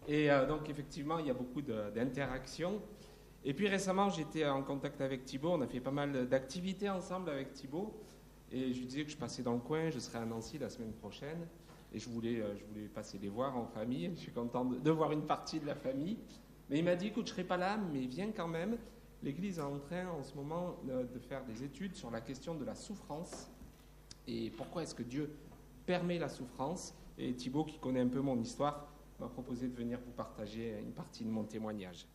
Et donc, effectivement, il y a beaucoup d'interactions. Et puis récemment, j'étais en contact avec Thibaut. On a fait pas mal d'activités ensemble avec Thibaut. Et je lui disais que je passais dans le coin, je serai à Nancy la semaine prochaine. Et je voulais passer les voir en famille. Je suis content de voir une partie de la famille. Mais il m'a dit, écoute, je ne serai pas là, mais viens quand même. L'Église est en train en ce moment de faire des études sur la question de la souffrance. Et pourquoi est-ce que Dieu permet la souffrance? Et Thibaut, qui connaît un peu mon histoire, m'a proposé de venir vous partager une partie de mon témoignage.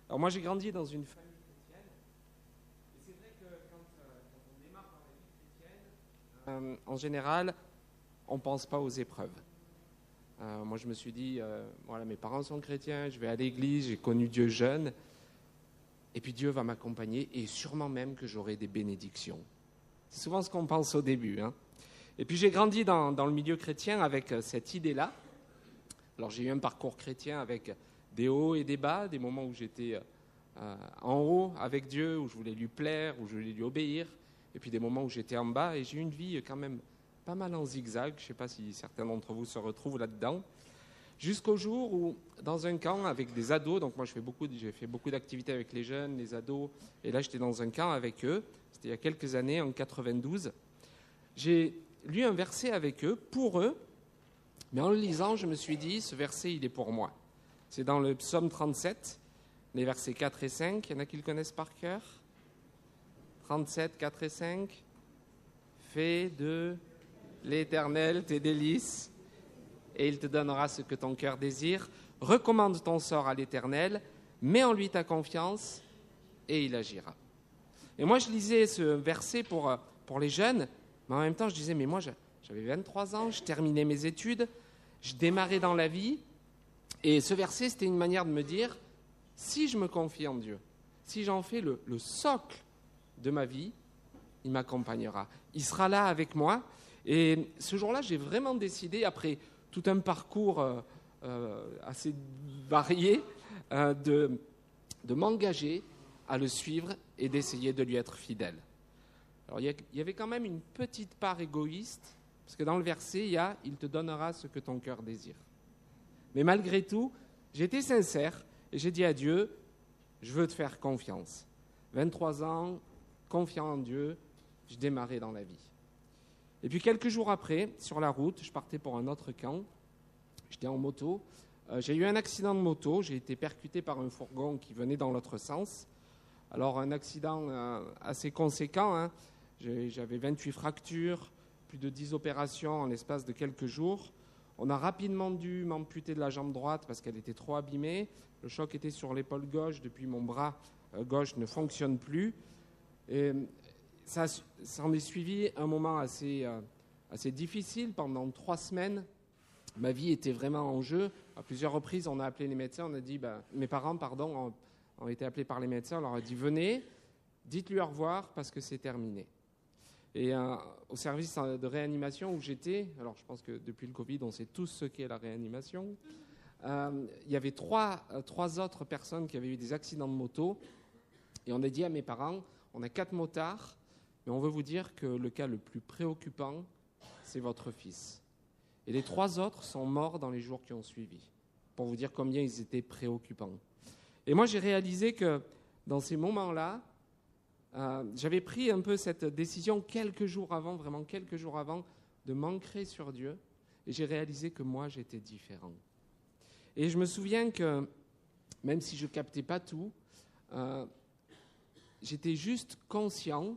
Alors moi, j'ai grandi dans une famille chrétienne. Et c'est vrai que quand on démarre dans la vie chrétienne, en général, on ne pense pas aux épreuves. Moi, je me suis dit, voilà, mes parents sont chrétiens, je vais à l'église, j'ai connu Dieu jeune, et puis Dieu va m'accompagner, et sûrement même que j'aurai des bénédictions. C'est souvent ce qu'on pense au début. Et puis j'ai grandi dans le milieu chrétien avec cette idée-là. Alors j'ai eu un parcours chrétien avec des hauts et des bas, des moments où j'étais en haut avec Dieu, où je voulais lui plaire, où je voulais lui obéir, et puis des moments où j'étais en bas, et j'ai eu une vie quand même pas mal en zigzag, je ne sais pas si certains d'entre vous se retrouvent là-dedans, jusqu'au jour où, dans un camp avec des ados, donc moi j'ai fait beaucoup d'activités avec les jeunes, les ados, et là j'étais dans un camp avec eux, c'était il y a quelques années, en 92, j'ai lu un verset avec eux, pour eux, mais en le lisant, je me suis dit, ce verset, il est pour moi. C'est dans le psaume 37, les versets 4 et 5, il y en a qui le connaissent par cœur? 37, 4 et 5, fais de l'Éternel tes délices, et il te donnera ce que ton cœur désire. Recommande ton sort à l'Éternel, mets en lui ta confiance, et il agira. Et moi, je lisais ce verset pour les jeunes, mais en même temps, je disais, mais moi, j'avais 23 ans, je terminais mes études, je démarrais dans la vie, et ce verset, c'était une manière de me dire, si je me confie en Dieu, si j'en fais le socle de ma vie, il m'accompagnera. Il sera là avec moi. Et ce jour-là, j'ai vraiment décidé, après tout un parcours assez varié, de m'engager à le suivre et d'essayer de lui être fidèle. Alors, il y avait quand même une petite part égoïste, parce que dans le verset, il y a « Il te donnera ce que ton cœur désire ». Mais malgré tout, j'étais sincère et j'ai dit à Dieu « Je veux te faire confiance ». 23 ans, confiant en Dieu, je démarrais dans la vie. Et puis quelques jours après, sur la route, je partais pour un autre camp, j'étais en moto, j'ai eu un accident de moto, j'ai été percuté par un fourgon qui venait dans l'autre sens. Alors un accident assez conséquent, j'avais 28 fractures, plus de 10 opérations en l'espace de quelques jours. On a rapidement dû m'amputer de la jambe droite parce qu'elle était trop abîmée. Le choc était sur l'épaule gauche, depuis mon bras gauche ne fonctionne plus. Et ça en est suivi un moment assez difficile. Pendant 3 semaines, ma vie était vraiment en jeu. À plusieurs reprises, on a appelé les médecins. On a dit, mes parents, ont été appelés par les médecins. On leur a dit, venez, dites-lui au revoir parce que c'est terminé. Et au service de réanimation où j'étais, alors je pense que depuis le Covid, on sait tous ce qu'est la réanimation, il y avait trois autres personnes qui avaient eu des accidents de moto. Et on a dit à mes parents, on a 4 motards, mais on veut vous dire que le cas le plus préoccupant, c'est votre fils. Et les 3 autres sont morts dans les jours qui ont suivi, pour vous dire combien ils étaient préoccupants. Et moi, j'ai réalisé que dans ces moments-là, j'avais pris un peu cette décision quelques jours avant, de m'ancrer sur Dieu. Et j'ai réalisé que moi, j'étais différent. Et je me souviens que, même si je ne captais pas tout, j'étais juste conscient,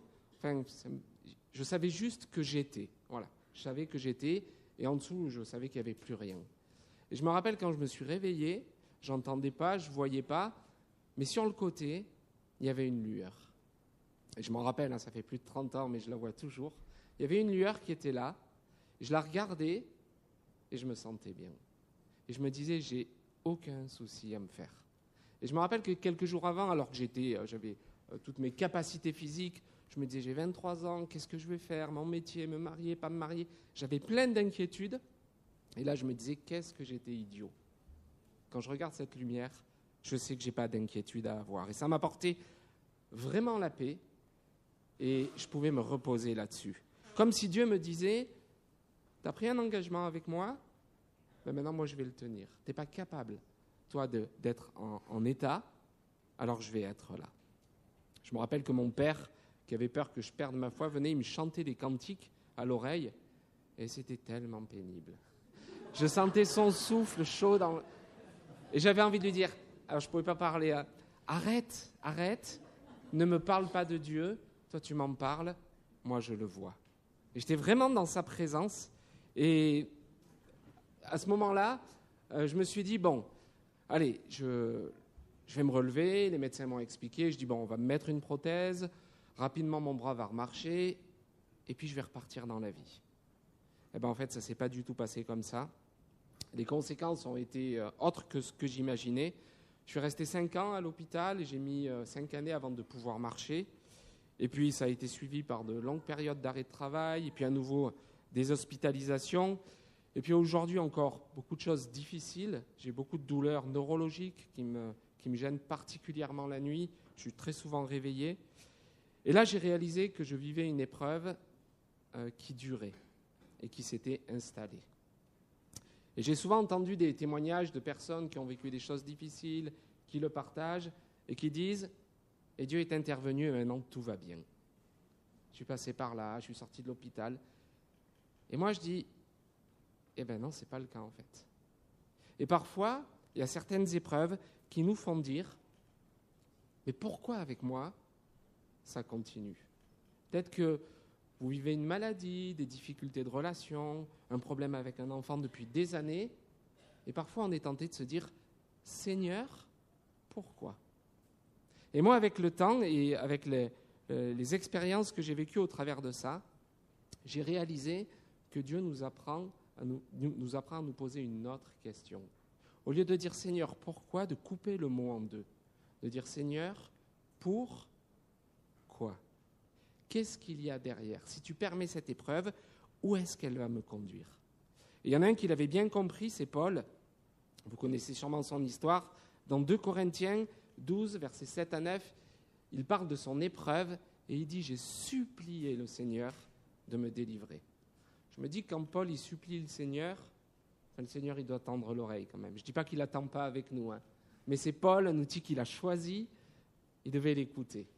je savais juste que j'étais. Voilà, je savais que j'étais, et en dessous, je savais qu'il n'y avait plus rien. Et je me rappelle quand je me suis réveillé, j'entendais pas, je voyais pas, mais sur le côté, il y avait une lueur. Et je m'en rappelle, ça fait plus de 30 ans, mais je la vois toujours. Il y avait une lueur qui était là, je la regardais, et je me sentais bien. Et je me disais, j'ai aucun souci à me faire. Et je me rappelle que quelques jours avant, alors que j'avais toutes mes capacités physiques, je me disais, j'ai 23 ans, qu'est-ce que je vais faire? Mon métier, me marier, pas me marier. J'avais plein d'inquiétudes. Et là, je me disais, qu'est-ce que j'étais idiot. Quand je regarde cette lumière, je sais que je n'ai pas d'inquiétude à avoir. Et ça m'a apporté vraiment la paix. Et je pouvais me reposer là-dessus. Comme si Dieu me disait, tu as pris un engagement avec moi, mais maintenant, moi, je vais le tenir. Tu n'es pas capable toi, d'être en état, alors je vais être là. Je me rappelle que mon père, qui avait peur que je perde ma foi, venait, il me chantait des cantiques à l'oreille, et c'était tellement pénible. Je sentais son souffle chaud et j'avais envie de lui dire, alors je ne pouvais pas parler, arrête, ne me parle pas de Dieu, toi tu m'en parles, moi je le vois. Et j'étais vraiment dans sa présence, et à ce moment-là, je me suis dit, bon, allez, je vais me relever, les médecins m'ont expliqué, je dis, bon, on va me mettre une prothèse, rapidement mon bras va remarcher, et puis je vais repartir dans la vie. Eh bien en fait, ça ne s'est pas du tout passé comme ça. Les conséquences ont été autres que ce que j'imaginais. Je suis resté 5 ans à l'hôpital et j'ai mis 5 années avant de pouvoir marcher. Et puis ça a été suivi par de longues périodes d'arrêt de travail, et puis à nouveau des hospitalisations. Et puis aujourd'hui encore beaucoup de choses difficiles. J'ai beaucoup de douleurs neurologiques qui me gênent particulièrement la nuit. Je suis très souvent réveillé. Et là, j'ai réalisé que je vivais une épreuve qui durait et qui s'était installée. Et j'ai souvent entendu des témoignages de personnes qui ont vécu des choses difficiles, qui le partagent et qui disent « Et Dieu est intervenu et maintenant tout va bien. Je suis passé par là, je suis sorti de l'hôpital. » Et moi je dis « Eh bien non, ce n'est pas le cas en fait. » Et parfois, il y a certaines épreuves qui nous font dire « Mais pourquoi avec moi ça continue ?» Peut-être que vous vivez une maladie, des difficultés de relation, un problème avec un enfant depuis des années, et parfois on est tenté de se dire « Seigneur, pourquoi ?» Et moi, avec le temps et avec les expériences que j'ai vécues au travers de ça, j'ai réalisé que Dieu nous apprend à nous poser une autre question. Au lieu de dire « Seigneur, pourquoi ?» de couper le mot en deux, de dire « Seigneur, pourquoi ?» Qu'est-ce qu'il y a derrière? Si tu permets cette épreuve, où est-ce qu'elle va me conduire? Et il y en a un qui l'avait bien compris, c'est Paul. Vous connaissez sûrement son histoire. Dans 2 Corinthiens 12, versets 7 à 9, il parle de son épreuve et il dit « J'ai supplié le Seigneur de me délivrer ». Je me dis que quand Paul il supplie le Seigneur il doit tendre l'oreille quand même. Je ne dis pas qu'il n'attend pas avec nous, mais c'est Paul, un outil qu'il a choisi, il devait l'écouter.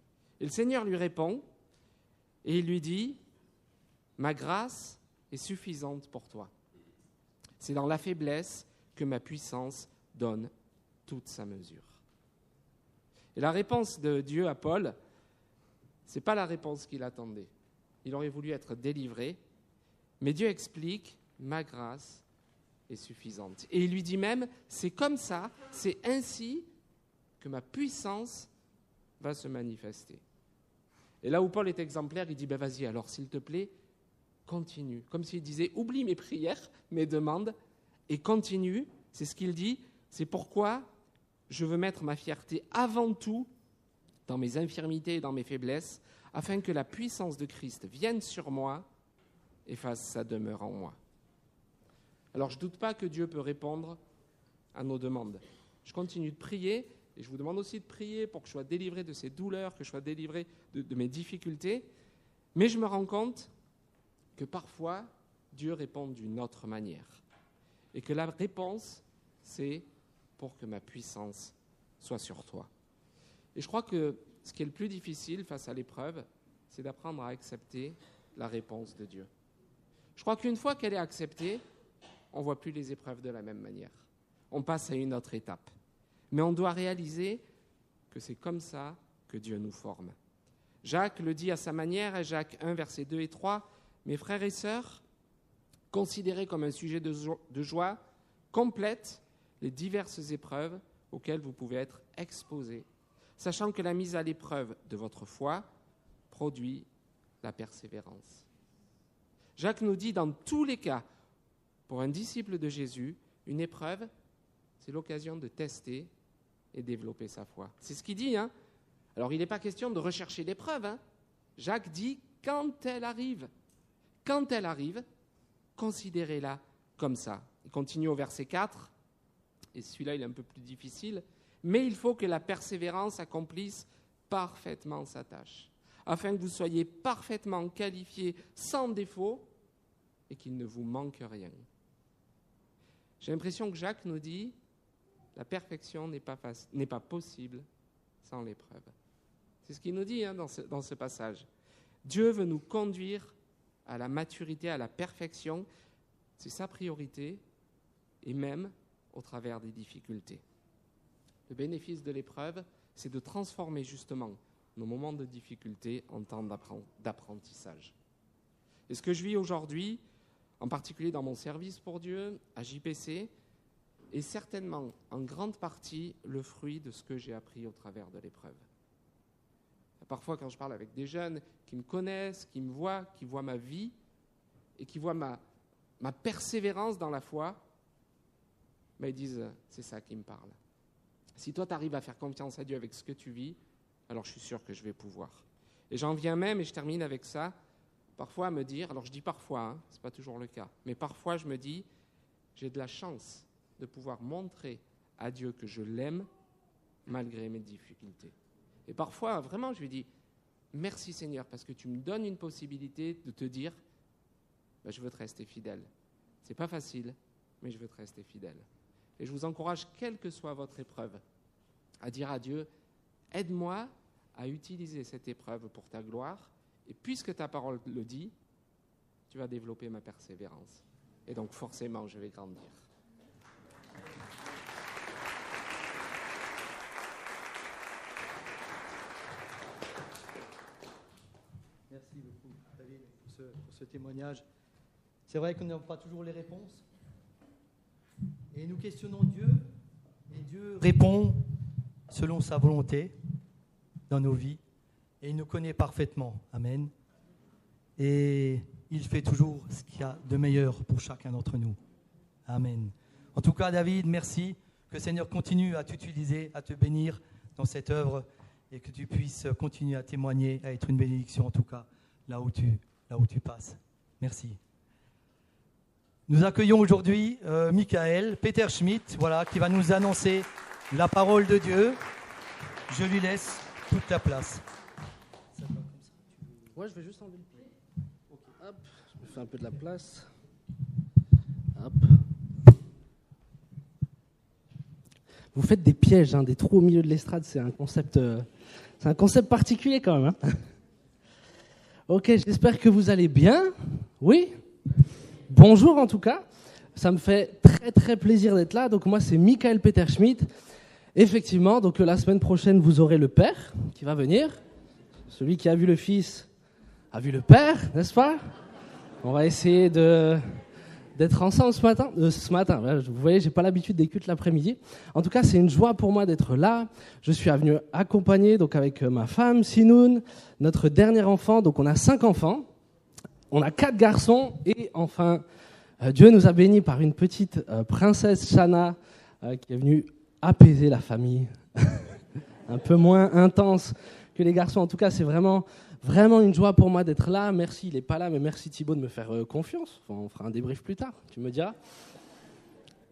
Et le Seigneur lui répond et il lui dit « Ma grâce est suffisante pour toi. C'est dans la faiblesse que ma puissance donne toute sa mesure. » Et la réponse de Dieu à Paul, ce n'est pas la réponse qu'il attendait. Il aurait voulu être délivré, mais Dieu explique « Ma grâce est suffisante. » Et il lui dit même « C'est comme ça, c'est ainsi que ma puissance va se manifester. » Et là où Paul est exemplaire, il dit ben vas-y, alors s'il te plaît, continue. Comme s'il disait oublie mes prières, mes demandes, et continue. C'est ce qu'il dit. C'est pourquoi je veux mettre ma fierté avant tout dans mes infirmités et dans mes faiblesses, afin que la puissance de Christ vienne sur moi et fasse sa demeure en moi. Alors je ne doute pas que Dieu peut répondre à nos demandes. Je continue de prier. Et je vous demande aussi de prier pour que je sois délivré de ces douleurs, que je sois délivré de mes difficultés. Mais je me rends compte que parfois, Dieu répond d'une autre manière. Et que la réponse, c'est pour que ma puissance soit sur toi. Et je crois que ce qui est le plus difficile face à l'épreuve, c'est d'apprendre à accepter la réponse de Dieu. Je crois qu'une fois qu'elle est acceptée, on ne voit plus les épreuves de la même manière. On passe à une autre étape. Mais on doit réaliser que c'est comme ça que Dieu nous forme. Jacques le dit à sa manière, Jacques 1, versets 2 et 3, « Mes frères et sœurs, considérez comme un sujet de joie complète les diverses épreuves auxquelles vous pouvez être exposés, sachant que la mise à l'épreuve de votre foi produit la persévérance. » Jacques nous dit, dans tous les cas, pour un disciple de Jésus, une épreuve, c'est l'occasion de tester et développer sa foi. C'est ce qu'il dit. Alors, il n'est pas question de rechercher l'épreuve. Jacques dit, quand elle arrive, considérez-la comme ça. Il continue au verset 4, et celui-là, il est un peu plus difficile, mais il faut que la persévérance accomplisse parfaitement sa tâche, afin que vous soyez parfaitement qualifiés sans défaut et qu'il ne vous manque rien. J'ai l'impression que Jacques nous dit, La perfection n'est pas possible sans l'épreuve. C'est ce qu'il nous dit dans ce passage. Dieu veut nous conduire à la maturité, à la perfection. C'est sa priorité, et même au travers des difficultés. Le bénéfice de l'épreuve, c'est de transformer justement nos moments de difficulté en temps d'apprentissage. Et ce que je vis aujourd'hui, en particulier dans mon service pour Dieu, à JPC, est certainement en grande partie le fruit de ce que j'ai appris au travers de l'épreuve. Parfois, quand je parle avec des jeunes qui me connaissent, qui me voient, qui voient ma vie et qui voient ma persévérance dans la foi, ils disent « c'est ça qui me parle ». Si toi, tu arrives à faire confiance à Dieu avec ce que tu vis, alors je suis sûr que je vais pouvoir. Et j'en viens même, et je termine avec ça, parfois à me dire, alors je dis parfois, ce n'est pas toujours le cas, mais parfois je me dis, j'ai de la chance de pouvoir montrer à Dieu que je l'aime malgré mes difficultés. Et parfois, vraiment, je lui dis, merci Seigneur, parce que tu me donnes une possibilité de te dire, je veux te rester fidèle. Ce n'est pas facile, mais je veux te rester fidèle. Et je vous encourage, quelle que soit votre épreuve, à dire à Dieu, aide-moi à utiliser cette épreuve pour ta gloire, et puisque ta parole le dit, tu vas développer ma persévérance. Et donc forcément, je vais grandir. Merci beaucoup, David, pour ce témoignage. C'est vrai qu'on n'a pas toujours les réponses. Et nous questionnons Dieu, et Dieu répond selon sa volonté dans nos vies. Et il nous connaît parfaitement. Amen. Et il fait toujours ce qu'il y a de meilleur pour chacun d'entre nous. Amen. En tout cas, David, merci. Que le Seigneur continue à t'utiliser, à te bénir dans cette œuvre et que tu puisses continuer à témoigner, à être une bénédiction en tout cas, là où tu passes. Merci. Nous accueillons aujourd'hui Michael Peter Schmidt, qui va nous annoncer la parole de Dieu. Je lui laisse toute la place. Ouais, je vais juste enlever le pied. Okay. Hop, je me fais un peu de la place. Hop. Vous faites des pièges, des trous au milieu de l'estrade, c'est un concept particulier quand même. Ok, j'espère que vous allez bien. Oui. Bonjour en tout cas. Ça me fait très très plaisir d'être là. Donc moi c'est Michael Peter Schmidt. Effectivement, donc la semaine prochaine vous aurez le Père qui va venir. Celui qui a vu le Fils a vu le Père, n'est-ce pas? On va essayer d'être ensemble ce matin. Vous voyez, j'ai pas l'habitude des cultes l'après-midi. En tout cas, c'est une joie pour moi d'être là. Je suis venu accompagné donc avec ma femme Sinoun, notre dernier enfant. Donc on a 5 enfants, on a 4 garçons et enfin Dieu nous a bénis par une petite princesse Shana qui est venue apaiser la famille, un peu moins intense que les garçons. En tout cas, c'est vraiment une joie pour moi d'être là. Merci, il n'est pas là, mais merci Thibaut de me faire confiance. Enfin, on fera un débrief plus tard, tu me diras.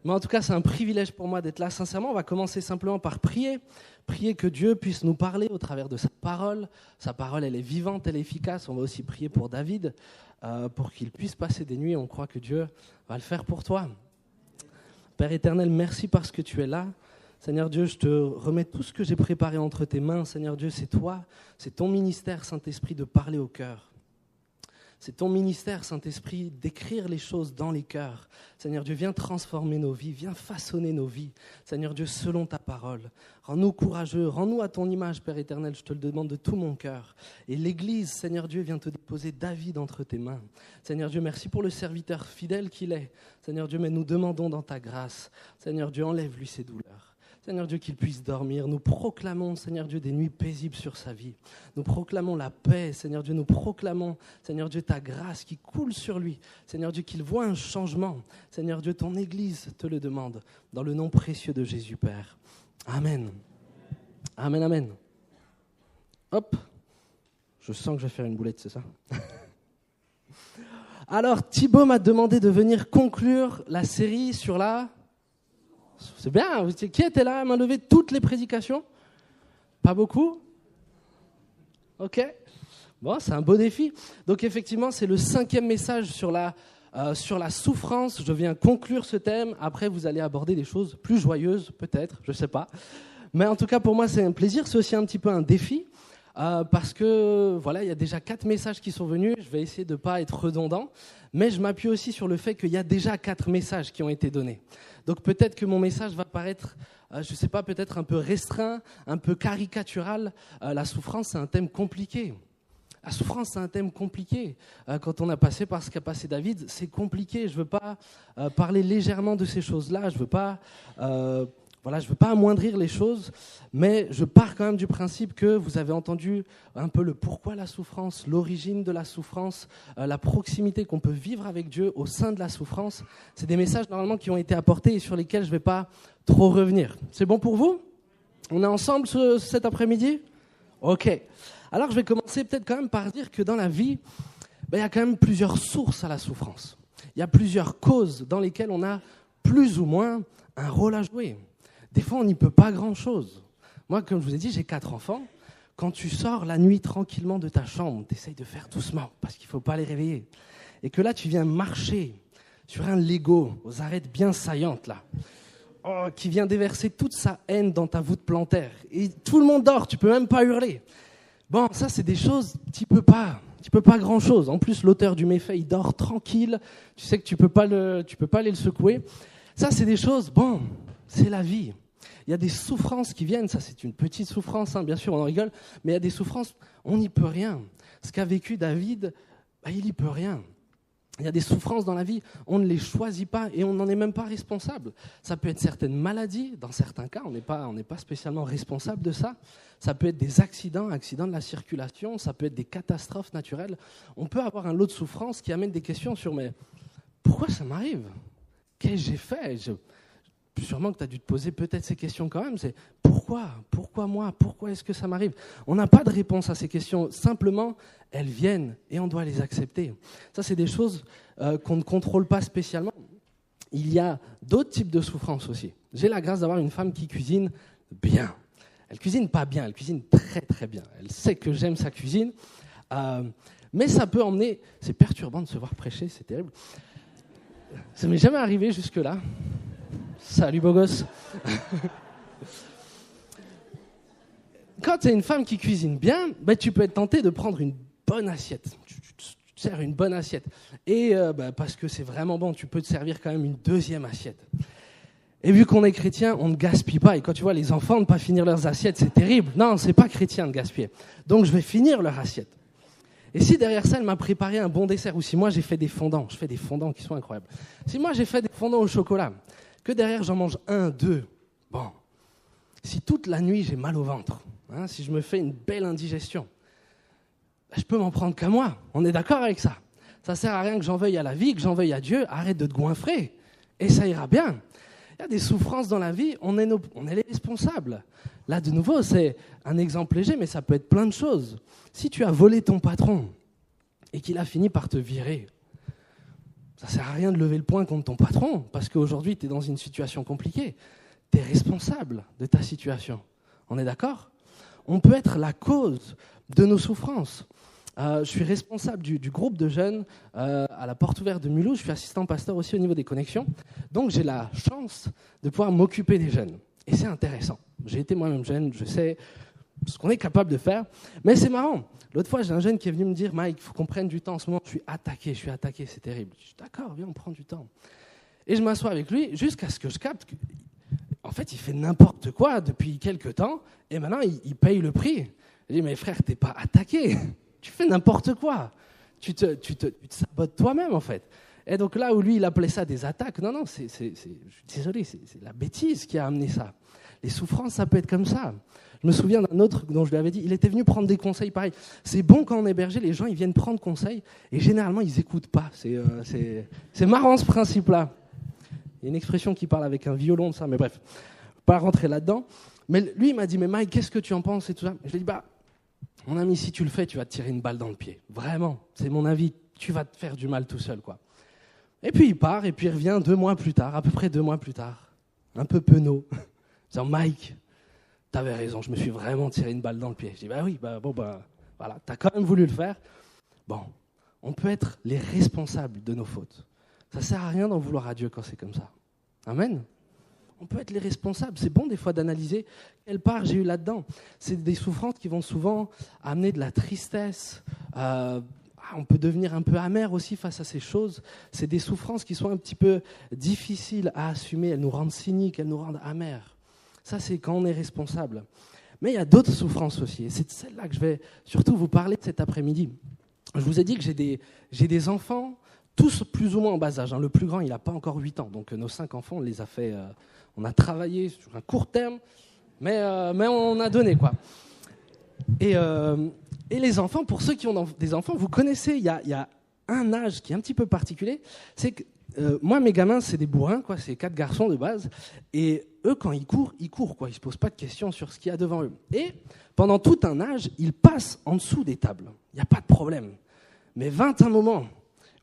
Mais en tout cas, c'est un privilège pour moi d'être là. Sincèrement, on va commencer simplement par prier. Prier que Dieu puisse nous parler au travers de sa parole. Sa parole, elle est vivante, elle est efficace. On va aussi prier pour David, pour qu'il puisse passer des nuits. On croit que Dieu va le faire pour toi. Père éternel, merci parce que tu es là. Seigneur Dieu, je te remets tout ce que j'ai préparé entre tes mains. Seigneur Dieu, c'est toi, c'est ton ministère, Saint-Esprit, de parler au cœur. C'est ton ministère, Saint-Esprit, d'écrire les choses dans les cœurs. Seigneur Dieu, viens transformer nos vies, viens façonner nos vies. Seigneur Dieu, selon ta parole. Rends-nous courageux, rends-nous à ton image, Père éternel, je te le demande de tout mon cœur. Et l'Église, Seigneur Dieu, vient te déposer David entre tes mains. Seigneur Dieu, merci pour le serviteur fidèle qu'il est. Seigneur Dieu, mais nous demandons dans ta grâce. Seigneur Dieu, enlève-lui ses douleurs. Seigneur Dieu, qu'il puisse dormir. Nous proclamons, Seigneur Dieu, des nuits paisibles sur sa vie. Nous proclamons la paix, Seigneur Dieu. Nous proclamons, Seigneur Dieu, ta grâce qui coule sur lui. Seigneur Dieu, qu'il voit un changement. Seigneur Dieu, ton Église te le demande. Dans le nom précieux de Jésus, Père. Amen. Amen, amen. Hop. Je sens que je vais faire une boulette, c'est ça? Alors, Thibaut m'a demandé de venir conclure la série sur la... C'est bien, qui était là à main levée toutes les prédications? Pas beaucoup? Ok. Bon, c'est un beau défi. Donc effectivement, c'est le 5e message sur la sur la souffrance. Je viens conclure ce thème. Après, vous allez aborder des choses plus joyeuses, peut-être, je ne sais pas. Mais en tout cas, pour moi, c'est un plaisir. C'est aussi un petit peu un défi. Parce que voilà, il y a déjà 4 messages qui sont venus. Je vais essayer de ne pas être redondant, mais je m'appuie aussi sur le fait qu'il y a déjà 4 messages qui ont été donnés. Donc peut-être que mon message va paraître, je ne sais pas, peut-être un peu restreint, un peu caricatural. La souffrance, c'est un thème compliqué. La souffrance, c'est un thème compliqué. Quand on a passé par ce qu'a passé David, c'est compliqué. Je ne veux pas parler légèrement de ces choses-là. Je ne veux pas... Voilà, je ne veux pas amoindrir les choses, mais je pars quand même du principe que vous avez entendu un peu le pourquoi la souffrance, l'origine de la souffrance, la proximité qu'on peut vivre avec Dieu au sein de la souffrance. C'est des messages normalement qui ont été apportés et sur lesquels je ne vais pas trop revenir. C'est bon pour vous ? On est ensemble cet après-midi ? Ok. Alors je vais commencer peut-être quand même par dire que dans la vie, il y a quand même plusieurs sources à la souffrance. Il y a plusieurs causes dans lesquelles on a plus ou moins un rôle à jouer. Des fois, on n'y peut pas grand-chose. Moi, comme je vous ai dit, j'ai 4 enfants. Quand tu sors la nuit tranquillement de ta chambre, tu essayes de faire doucement, parce qu'il ne faut pas les réveiller. Et que là, tu viens marcher sur un Lego, aux arêtes bien saillantes, là, qui vient déverser toute sa haine dans ta voûte plantaire. Et tout le monde dort, tu ne peux même pas hurler. Bon, ça, c'est des choses, tu peux pas grand-chose. En plus, l'auteur du méfait, il dort tranquille. Tu sais que tu peux pas aller le secouer. Ça, c'est des choses, bon, c'est la vie. Il y a des souffrances qui viennent, ça c'est une petite souffrance, bien sûr, on en rigole, mais il y a des souffrances, on n'y peut rien. Ce qu'a vécu David, il n'y peut rien. Il y a des souffrances dans la vie, on ne les choisit pas et on n'en est même pas responsable. Ça peut être certaines maladies, dans certains cas, on n'est pas spécialement responsable de ça. Ça peut être des accidents de la circulation, ça peut être des catastrophes naturelles. On peut avoir un lot de souffrances qui amène des questions sur « mais pourquoi ça m'arrive ? Qu'est-ce que j'ai fait ?» Sûrement que tu as dû te poser peut-être ces questions quand même, c'est pourquoi moi, pourquoi est-ce que ça m'arrive ? On n'a pas de réponse à ces questions, simplement elles viennent et on doit les accepter. Ça, c'est des choses qu'on ne contrôle pas spécialement. Il y a d'autres types de souffrances aussi. J'ai la grâce d'avoir une femme qui cuisine bien. Elle cuisine pas bien, elle cuisine très très bien. Elle sait que j'aime sa cuisine, mais ça peut emmener, c'est perturbant de se voir prêcher, c'est terrible. Ça m'est jamais arrivé jusque-là. Salut beau gosse. Quand tu es une femme qui cuisine bien, tu peux être tenté de prendre une bonne assiette. Tu te sers une bonne assiette. Et parce que c'est vraiment bon, tu peux te servir quand même une deuxième assiette. Et vu qu'on est chrétien, on ne gaspille pas. Et quand tu vois les enfants ne pas finir leurs assiettes, c'est terrible. Non, c'est pas chrétien de gaspiller. Donc je vais finir leur assiette. Et si derrière ça, elle m'a préparé un bon dessert, ou si moi j'ai fait des fondants, je fais des fondants qui sont incroyables. Si moi j'ai fait des fondants au chocolat, que derrière j'en mange 1, 2, bon, si toute la nuit j'ai mal au ventre, si je me fais une belle indigestion, je peux m'en prendre qu'à moi, on est d'accord avec ça. Ça sert à rien que j'en veuille à la vie, que j'en veuille à Dieu, arrête de te goinfrer, et ça ira bien. Il y a des souffrances dans la vie, on est les responsables. Là, de nouveau, c'est un exemple léger, mais ça peut être plein de choses. Si tu as volé ton patron et qu'il a fini par te virer, ça ne sert à rien de lever le poing contre ton patron, parce qu'aujourd'hui, tu es dans une situation compliquée. Tu es responsable de ta situation. On est d'accord ? On peut être la cause de nos souffrances. Je suis responsable du groupe de jeunes à la Porte Ouverte de Mulhouse. Je suis assistant pasteur aussi au niveau des connexions. Donc, j'ai la chance de pouvoir m'occuper des jeunes. Et c'est intéressant. J'ai été moi-même jeune, je sais ce qu'on est capable de faire. Mais c'est marrant. L'autre fois, j'ai un jeune qui est venu me dire « Mike, il faut qu'on prenne du temps en ce moment. Je suis attaqué, c'est terrible. » Je dis « D'accord, viens, on prend du temps. » Et je m'assois avec lui jusqu'à ce que je capte qu'en fait, il fait n'importe quoi depuis quelques temps. Et maintenant, il paye le prix. Je dis « Mais frère, t'es pas attaqué. Tu fais n'importe quoi. Tu te sabotes toi-même, en fait. » Et donc là où lui, il appelait ça des attaques, non, je suis désolé, c'est la bêtise qui a amené ça. Les souffrances, ça peut être comme ça. Je me souviens d'un autre dont je lui avais dit, il était venu prendre des conseils pareils. C'est bon quand on est berger, les gens ils viennent prendre conseil et généralement ils n'écoutent pas. C'est marrant ce principe-là. Il y a une expression qui parle avec un violon de ça, mais bref, pas rentrer là-dedans. Mais lui, il m'a dit, mais Mike, qu'est-ce que tu en penses et tout ça. Je lui ai dit, mon ami, si tu le fais, tu vas te tirer une balle dans le pied. Vraiment, c'est mon avis, tu vas te faire du mal tout seul, quoi. Et puis il part, et puis il revient 2 mois plus tard, à peu près 2 mois plus tard, un peu penaud, disant « Mike, t'avais raison, je me suis vraiment tiré une balle dans le pied. » Je dis « oui, voilà, t'as quand même voulu le faire. » Bon, on peut être les responsables de nos fautes. Ça ne sert à rien d'en vouloir à Dieu quand c'est comme ça. Amen. On peut être les responsables. C'est bon des fois d'analyser quelle part j'ai eu là-dedans. C'est des souffrances qui vont souvent amener de la tristesse. On peut devenir un peu amer aussi face à ces choses. C'est des souffrances qui sont un petit peu difficiles à assumer. Elles nous rendent cyniques, elles nous rendent amers. Ça, c'est quand on est responsable. Mais il y a d'autres souffrances aussi. Et c'est de celle-là que je vais surtout vous parler cet après-midi. Je vous ai dit que j'ai des enfants, tous plus ou moins en bas âge. Le plus grand, il n'a pas encore 8 ans. Donc nos 5 enfants, on les a fait... on a travaillé sur un court terme, mais on a donné, quoi. Et les enfants, pour ceux qui ont des enfants, vous connaissez, il y a un âge qui est un petit peu particulier. C'est que moi, mes gamins, c'est des bourrins, quoi. C'est 4 garçons de base. Et eux, quand ils courent, quoi. Ils ne se posent pas de questions sur ce qu'il y a devant eux. Et pendant tout un âge, ils passent en dessous des tables. Il n'y a pas de problème. Mais 21 moments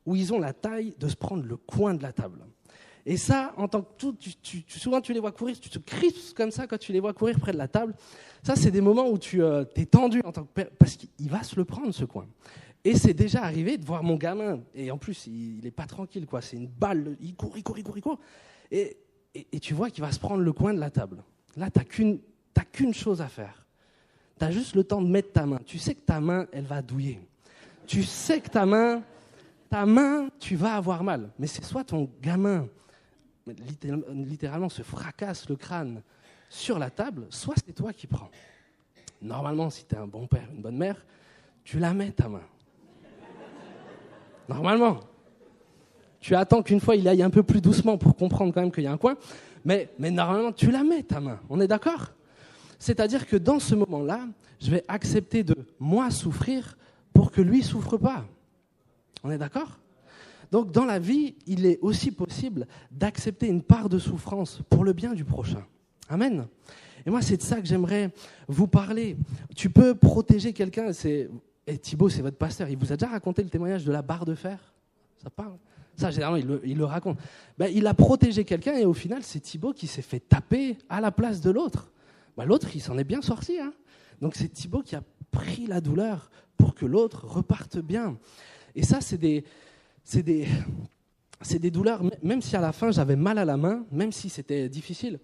où ils ont la taille de se prendre le coin de la table. Et ça, en tant que tout, souvent tu les vois courir, tu te crispes comme ça quand tu les vois courir près de la table. Ça, c'est des moments où tu es tendu en tant que père, parce qu'il va se le prendre, ce coin. Et c'est déjà arrivé de voir mon gamin, et en plus, il n'est pas tranquille, quoi. C'est une balle, il court. Et tu vois qu'il va se prendre le coin de la table. Là, tu n'as qu'une chose à faire. Tu as juste le temps de mettre ta main. Tu sais que ta main, elle va douiller. Tu sais que ta main, tu vas avoir mal. Mais c'est soit ton gamin, littéralement, se fracasse le crâne sur la table, soit c'est toi qui prends. Normalement, si tu es un bon père, une bonne mère, tu la mets ta main. Normalement. Tu attends qu'une fois il aille un peu plus doucement pour comprendre quand même qu'il y a un coin, mais normalement, tu la mets ta main. On est d'accord ? C'est-à-dire que dans ce moment-là, je vais accepter de moi souffrir pour que lui ne souffre pas. On est d'accord ? Donc dans la vie, il est aussi possible d'accepter une part de souffrance pour le bien du prochain. Amen. Et moi, c'est de ça que j'aimerais vous parler. Tu peux protéger quelqu'un. Et Thibaut, c'est votre pasteur. Il vous a déjà raconté le témoignage de la barre de fer ? Ça parle ? Ça, généralement, il le raconte. Il a protégé quelqu'un et au final, c'est Thibaut qui s'est fait taper à la place de l'autre. L'autre, il s'en est bien sorti. Donc c'est Thibaut qui a pris la douleur pour que l'autre reparte bien. Et ça, c'est des douleurs, même si à la fin j'avais mal à la main, même si c'était difficile,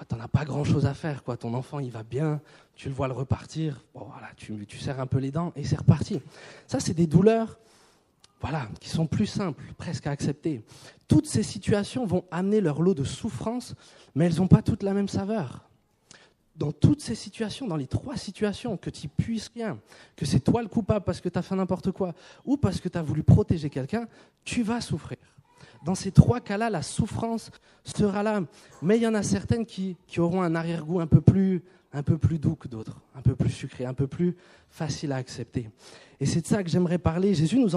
tu n'en as pas grand-chose à faire, quoi. Ton enfant, il va bien, tu le vois le repartir, voilà, tu serres un peu les dents et c'est reparti. Ça, c'est des douleurs qui sont plus simples, presque à accepter. Toutes ces situations vont amener leur lot de souffrance, mais elles n'ont pas toutes la même saveur. Dans toutes ces situations, dans les 3 situations, que tu puisses rien, que c'est toi le coupable parce que tu as fait n'importe quoi, ou parce que tu as voulu protéger quelqu'un, tu vas souffrir. Dans ces 3 cas-là, la souffrance sera là. Mais il y en a certaines qui auront un arrière-goût un peu plus doux que d'autres, un peu plus sucré, un peu plus facile à accepter. Et c'est de ça que j'aimerais parler. Jésus nous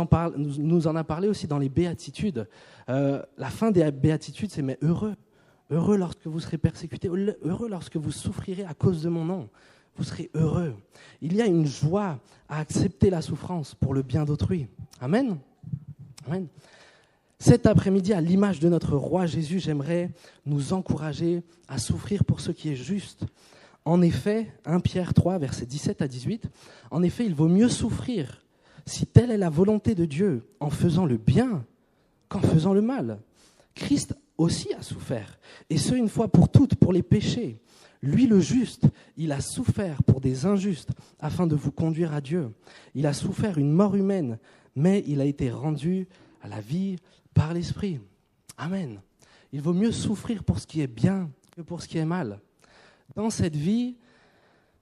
en a parlé aussi dans les béatitudes. La fin des béatitudes, c'est « mais heureux ». Heureux lorsque vous serez persécutés, heureux lorsque vous souffrirez à cause de mon nom. Vous serez heureux. Il y a une joie à accepter la souffrance pour le bien d'autrui. Amen. Amen. Cet après-midi, à l'image de notre roi Jésus, j'aimerais nous encourager à souffrir pour ce qui est juste. En effet, 1 Pierre 3, versets 17 à 18, en effet, il vaut mieux souffrir, si telle est la volonté de Dieu, en faisant le bien qu'en faisant le mal. Christ aussi a souffert, et ce une fois pour toutes, pour les péchés. Lui, le juste, il a souffert pour des injustes, afin de vous conduire à Dieu. Il a souffert une mort humaine, mais il a été rendu à la vie par l'Esprit. Amen. Il vaut mieux souffrir pour ce qui est bien que pour ce qui est mal. Dans cette vie,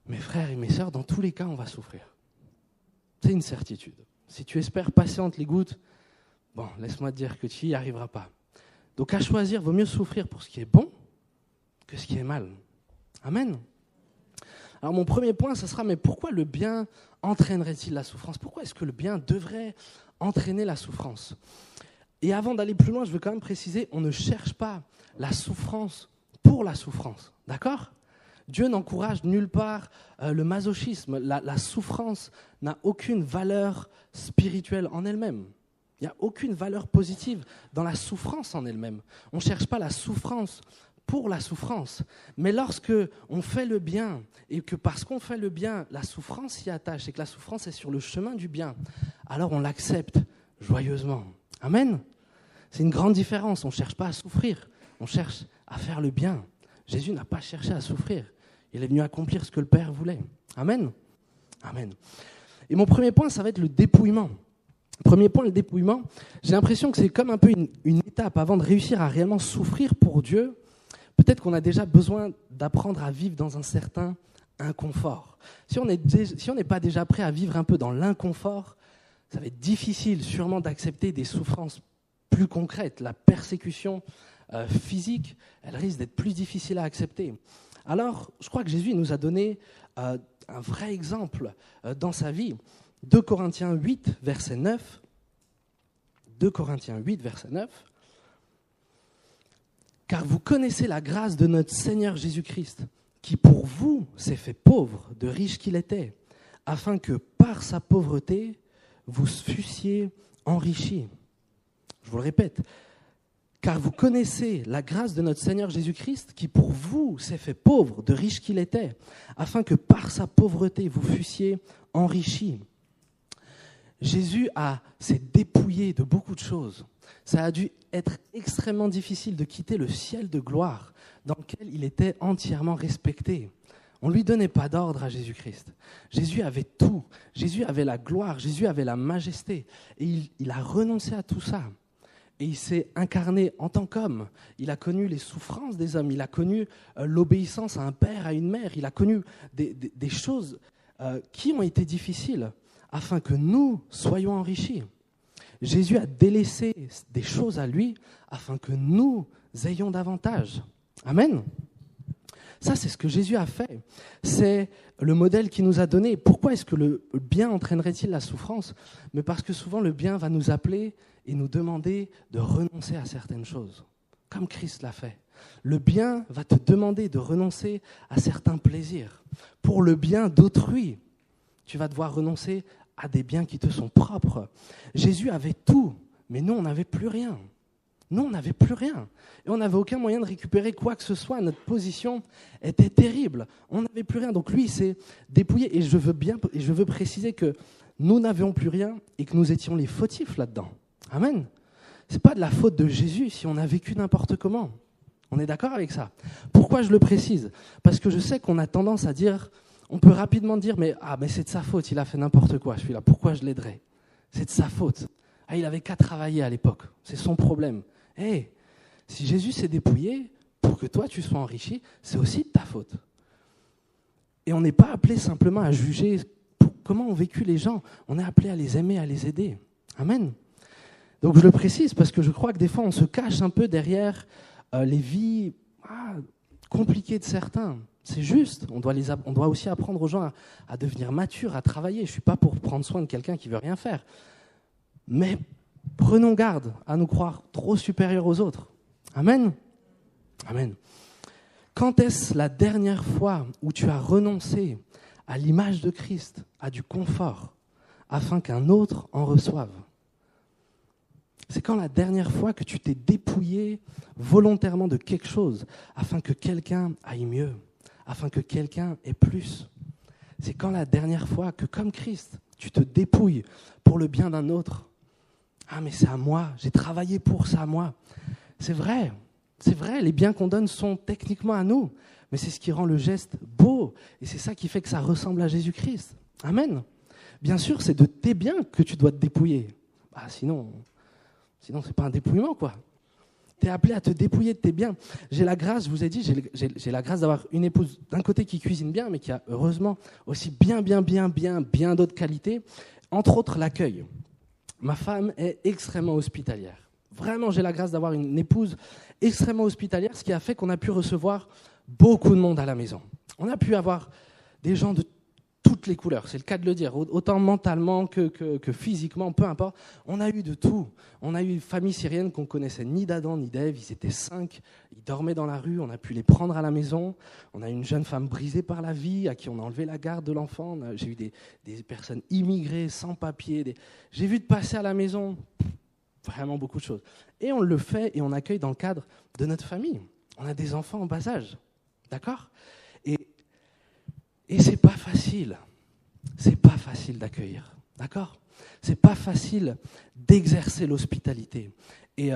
mes frères et mes sœurs, dans tous les cas, on va souffrir. C'est une certitude. Si tu espères passer entre les gouttes, laisse-moi te dire que tu n'y arriveras pas. Donc à choisir, vaut mieux souffrir pour ce qui est bon que ce qui est mal. Amen. Alors mon premier point, ce sera, mais pourquoi le bien entraînerait-il la souffrance ? Pourquoi est-ce que le bien devrait entraîner la souffrance ? Et avant d'aller plus loin, je veux quand même préciser, on ne cherche pas la souffrance pour la souffrance. D'accord ? Dieu n'encourage nulle part le masochisme. La souffrance n'a aucune valeur spirituelle en elle-même. Il n'y a aucune valeur positive dans la souffrance en elle-même. On ne cherche pas la souffrance pour la souffrance. Mais lorsque on fait le bien, et que parce qu'on fait le bien, la souffrance s'y attache, et que la souffrance est sur le chemin du bien, alors on l'accepte joyeusement. Amen. C'est une grande différence. On ne cherche pas à souffrir, on cherche à faire le bien. Jésus n'a pas cherché à souffrir. Il est venu accomplir ce que le Père voulait. Amen. Amen. Et mon premier point, ça va être le dépouillement. Premier point, le dépouillement. J'ai l'impression que c'est comme un peu une étape avant de réussir à réellement souffrir pour Dieu. Peut-être qu'on a déjà besoin d'apprendre à vivre dans un certain inconfort. Si on n'est pas déjà prêt à vivre un peu dans l'inconfort, ça va être difficile sûrement d'accepter des souffrances plus concrètes. La persécution physique, elle risque d'être plus difficile à accepter. Alors, je crois que Jésus nous a donné un vrai exemple dans sa vie. 2 Corinthiens 8, verset 9. 2 Corinthiens 8, verset 9. « Car vous connaissez la grâce de notre Seigneur Jésus-Christ, qui pour vous s'est fait pauvre, de riche qu'il était, afin que par sa pauvreté, vous fussiez enrichis. » Je vous le répète. « Car vous connaissez la grâce de notre Seigneur Jésus-Christ, qui pour vous s'est fait pauvre, de riche qu'il était, afin que par sa pauvreté, vous fussiez enrichis. » Jésus s'est dépouillé de beaucoup de choses. Ça a dû être extrêmement difficile de quitter le ciel de gloire dans lequel il était entièrement respecté. On ne lui donnait pas d'ordre à Jésus-Christ. Jésus avait tout. Jésus avait la gloire. Jésus avait la majesté. Et il a renoncé à tout ça. Et il s'est incarné en tant qu'homme. Il a connu les souffrances des hommes. Il a connu l'obéissance à un père, à une mère. Il a connu des choses qui ont été difficiles afin que nous soyons enrichis. Jésus a délaissé des choses à lui afin que nous ayons davantage. Amen. Ça, c'est ce que Jésus a fait. C'est le modèle qu'il nous a donné. Pourquoi est-ce que le bien entraînerait-il la souffrance ? Mais parce que souvent, le bien va nous appeler et nous demander de renoncer à certaines choses, comme Christ l'a fait. Le bien va te demander de renoncer à certains plaisirs. Pour le bien d'autrui, tu vas devoir renoncer à des biens qui te sont propres. Jésus avait tout, mais nous, on n'avait plus rien. Nous, on n'avait plus rien. Et on n'avait aucun moyen de récupérer quoi que ce soit. Notre position était terrible. On n'avait plus rien. Donc lui, il s'est dépouillé. Et je veux préciser que nous n'avions plus rien et que nous étions les fautifs là-dedans. Amen. Ce n'est pas de la faute de Jésus si on a vécu n'importe comment. On est d'accord avec ça? Pourquoi je le précise? Parce que je sais qu'on a tendance à dire, on peut rapidement dire, mais c'est de sa faute, il a fait n'importe quoi, celui-là, pourquoi je l'aiderais? C'est de sa faute. Il n'avait qu'à travailler à l'époque, c'est son problème. Si Jésus s'est dépouillé pour que toi tu sois enrichi, c'est aussi de ta faute. Et on n'est pas appelé simplement à juger comment ont vécu les gens, on est appelé à les aimer, à les aider. Amen. Donc je le précise parce que je crois que des fois on se cache un peu derrière les vies compliquées de certains. C'est juste, on doit aussi apprendre aux gens à devenir matures, à travailler. Je ne suis pas pour prendre soin de quelqu'un qui ne veut rien faire. Mais prenons garde à nous croire trop supérieurs aux autres. Amen. Amen. Quand est-ce la dernière fois où tu as renoncé à l'image de Christ, à du confort, afin qu'un autre en reçoive? C'est quand la dernière fois que tu t'es dépouillé volontairement de quelque chose, afin que quelqu'un aille mieux, afin que quelqu'un ait plus? C'est quand la dernière fois que, comme Christ, tu te dépouilles pour le bien d'un autre? Mais c'est à moi, j'ai travaillé pour ça à moi. C'est vrai, les biens qu'on donne sont techniquement à nous, mais c'est ce qui rend le geste beau, et c'est ça qui fait que ça ressemble à Jésus-Christ. Amen. Bien sûr, c'est de tes biens que tu dois te dépouiller. Sinon c'est pas un dépouillement, quoi. Tu es appelé à te dépouiller de tes biens. J'ai la grâce, je vous ai dit, j'ai la grâce d'avoir une épouse d'un côté qui cuisine bien, mais qui a heureusement aussi bien d'autres qualités, entre autres l'accueil. Ma femme est extrêmement hospitalière. Vraiment, j'ai la grâce d'avoir une épouse extrêmement hospitalière, ce qui a fait qu'on a pu recevoir beaucoup de monde à la maison. On a pu avoir des gens de toutes les couleurs, c'est le cas de le dire, autant mentalement que physiquement, peu importe. On a eu de tout. On a eu une famille syrienne qu'on connaissait ni d'Adam ni d'Ève, ils étaient 5, ils dormaient dans la rue, on a pu les prendre à la maison. On a eu une jeune femme brisée par la vie, à qui on a enlevé la garde de l'enfant. J'ai eu des personnes immigrées, sans papier. J'ai vu de passer à la maison vraiment beaucoup de choses. Et on le fait et on accueille dans le cadre de notre famille. On a des enfants en bas âge, d'accord ? Et c'est pas facile. C'est pas facile d'accueillir, d'accord ? C'est pas facile d'exercer l'hospitalité. Et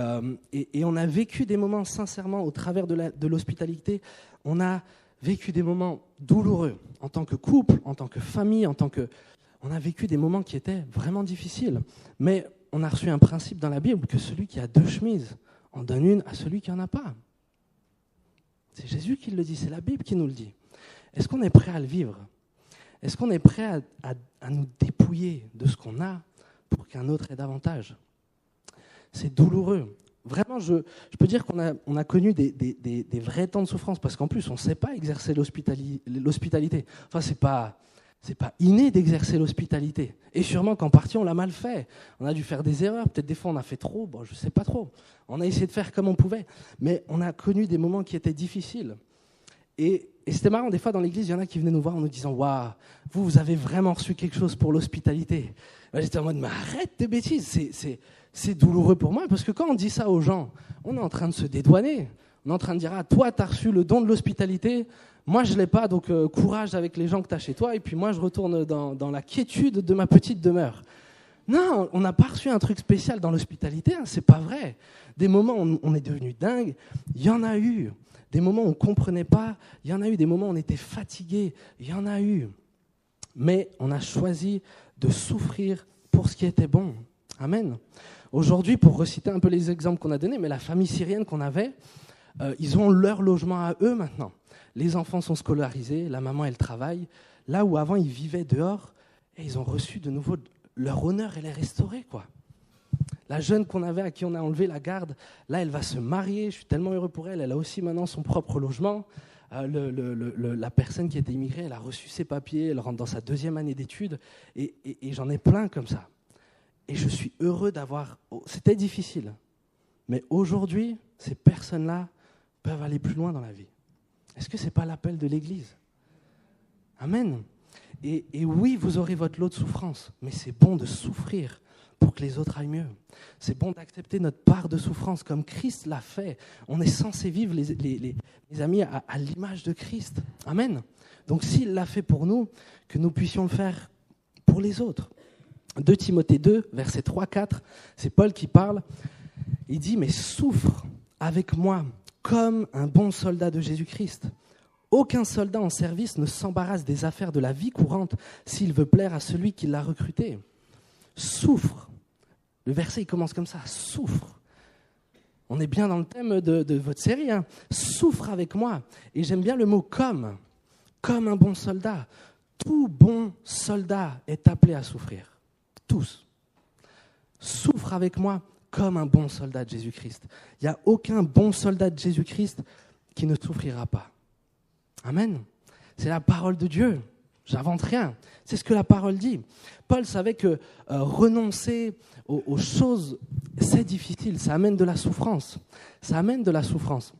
on a vécu des moments, sincèrement, au travers de l'hospitalité, on a vécu des moments douloureux en tant que couple, en tant que famille, on a vécu des moments qui étaient vraiment difficiles. Mais on a reçu un principe dans la Bible que celui qui a 2 chemises en donne une à celui qui n'en a pas. C'est Jésus qui le dit, c'est la Bible qui nous le dit. Est-ce qu'on est prêt à le vivre ? Est-ce qu'on est prêt à nous dépouiller de ce qu'on a pour qu'un autre ait davantage ? C'est douloureux. Vraiment, je peux dire qu'on a connu des vrais temps de souffrance, parce qu'en plus, on ne sait pas exercer l'hospitalité. Enfin, c'est pas inné d'exercer l'hospitalité. Et sûrement qu'en partie, on l'a mal fait. On a dû faire des erreurs, peut-être des fois on a fait trop, bon, je ne sais pas trop. On a essayé de faire comme on pouvait, mais on a connu des moments qui étaient difficiles. Et c'était marrant, des fois dans l'église, il y en a qui venaient nous voir en nous disant « Waouh, vous avez vraiment reçu quelque chose pour l'hospitalité ». J'étais en mode « Mais arrête tes bêtises, c'est douloureux pour moi ». Parce que quand on dit ça aux gens, on est en train de se dédouaner. On est en train de dire « Ah, toi, tu as reçu le don de l'hospitalité, moi, je ne l'ai pas, donc courage avec les gens que tu as chez toi, et puis moi, je retourne dans la quiétude de ma petite demeure ». Non, on n'a pas reçu un truc spécial dans l'hospitalité, hein, c'est pas vrai. Des moments où on est devenu dingue, il y en a eu. Des moments où on ne comprenait pas, il y en a eu. Des moments où on était fatigué, il y en a eu. Mais on a choisi de souffrir pour ce qui était bon. Amen. Aujourd'hui, pour reciter un peu les exemples qu'on a donnés, mais la famille syrienne qu'on avait, ils ont leur logement à eux maintenant. Les enfants sont scolarisés, la maman, elle travaille. Là où avant, ils vivaient dehors, et ils ont reçu de nouveau leur honneur, elle est restaurée, quoi. La jeune qu'on avait, à qui on a enlevé la garde, là, elle va se marier. Je suis tellement heureux pour elle. Elle a aussi maintenant son propre logement. La personne qui était immigrée, elle a reçu ses papiers. Elle rentre dans sa 2e année d'études. Et j'en ai plein comme ça. Et je suis heureux d'avoir... C'était difficile. Mais aujourd'hui, ces personnes-là peuvent aller plus loin dans la vie. Est-ce que ce n'est pas l'appel de l'Église ? Amen. Et oui, vous aurez votre lot de souffrance. Mais c'est bon de souffrir pour que les autres aillent mieux. C'est bon d'accepter notre part de souffrance comme Christ l'a fait. On est censé vivre, les amis, à l'image de Christ. Amen. Donc s'il l'a fait pour nous, que nous puissions le faire pour les autres. 2 Timothée 2, versets 3-4, c'est Paul qui parle. Il dit « Mais souffre avec moi comme un bon soldat de Jésus-Christ. Aucun soldat en service ne s'embarrasse des affaires de la vie courante s'il veut plaire à celui qui l'a recruté. Souffre. » Le verset, il commence comme ça, souffre. On est bien dans le thème de votre série, hein. Souffre avec moi. Et j'aime bien le mot comme un bon soldat. Tout bon soldat est appelé à souffrir. Tous. Souffre avec moi comme un bon soldat de Jésus-Christ. Il n'y a aucun bon soldat de Jésus-Christ qui ne souffrira pas. Amen. C'est la parole de Dieu. J'invente rien. C'est ce que la parole dit. Paul savait que renoncer aux choses, c'est difficile. Ça amène de la souffrance. Ça amène de la souffrance.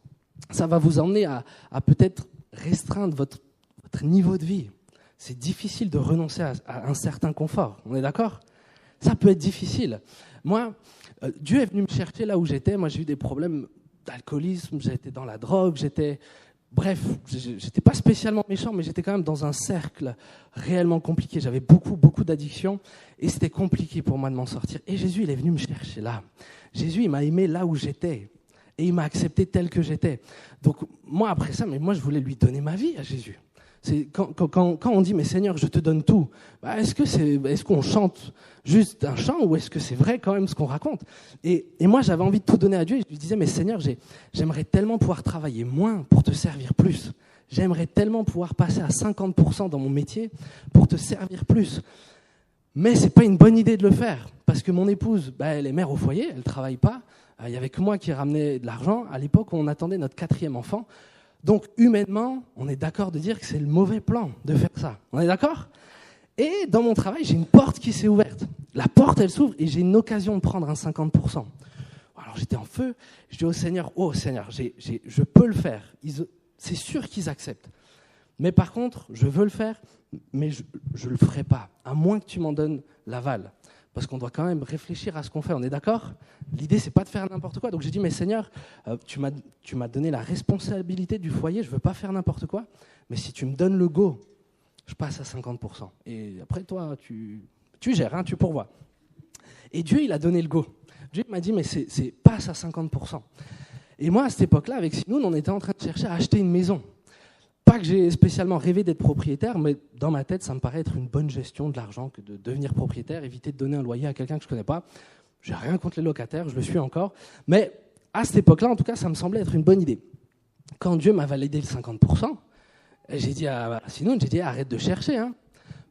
Ça va vous emmener à peut-être restreindre votre niveau de vie. C'est difficile de renoncer à un certain confort. On est d'accord ? Ça peut être difficile. Moi, Dieu est venu me chercher là où j'étais. Moi, j'ai eu des problèmes d'alcoolisme. J'étais dans la drogue. Bref, j'étais pas spécialement méchant, mais j'étais quand même dans un cercle réellement compliqué. J'avais beaucoup d'addictions et c'était compliqué pour moi de m'en sortir. Et Jésus, il est venu me chercher là. Jésus, il m'a aimé là où j'étais et il m'a accepté tel que j'étais. Donc moi, après ça, moi, je voulais lui donner ma vie à Jésus. C'est quand on dit « Mais Seigneur, je te donne tout », est-ce qu'on chante juste un chant ou est-ce que c'est vrai quand même ce qu'on raconte ? Et moi, j'avais envie de tout donner à Dieu. Et je lui disais « Mais Seigneur, j'aimerais tellement pouvoir travailler moins pour te servir plus. J'aimerais tellement pouvoir passer à 50% dans mon métier pour te servir plus. Mais ce n'est pas une bonne idée de le faire parce que mon épouse, elle est mère au foyer, elle ne travaille pas. Il n'y avait que moi qui ramenais de l'argent. À l'époque, on attendait notre 4e enfant. Donc, humainement, on est d'accord de dire que c'est le mauvais plan de faire ça. On est d'accord ? Et dans mon travail, j'ai une porte qui s'est ouverte. La porte, elle s'ouvre et j'ai une occasion de prendre un 50%. Alors, j'étais en feu. Je dis au Seigneur, « Oh Seigneur, je peux le faire. C'est sûr qu'ils acceptent. Mais par contre, je veux le faire, mais je ne le ferai pas, à moins que tu m'en donnes l'aval. » Parce qu'on doit quand même réfléchir à ce qu'on fait, on est d'accord ? L'idée, c'est pas de faire n'importe quoi. Donc j'ai dit, mais Seigneur, tu m'as donné la responsabilité du foyer, je veux pas faire n'importe quoi, mais si tu me donnes le go, je passe à 50%. Et après, toi, tu gères, hein, tu pourvois. Et Dieu, il a donné le go. Dieu m'a dit, mais c'est passe à 50%. Et moi, à cette époque-là, avec Sinoun, on était en train de chercher à acheter une maison. Pas que j'ai spécialement rêvé d'être propriétaire, mais dans ma tête, ça me paraît être une bonne gestion de l'argent que de devenir propriétaire, éviter de donner un loyer à quelqu'un que je ne connais pas. J'ai rien contre les locataires, je le suis encore. Mais à cette époque-là, en tout cas, ça me semblait être une bonne idée. Quand Dieu m'a validé le 50%, j'ai dit à Sinoun, arrête de chercher, hein.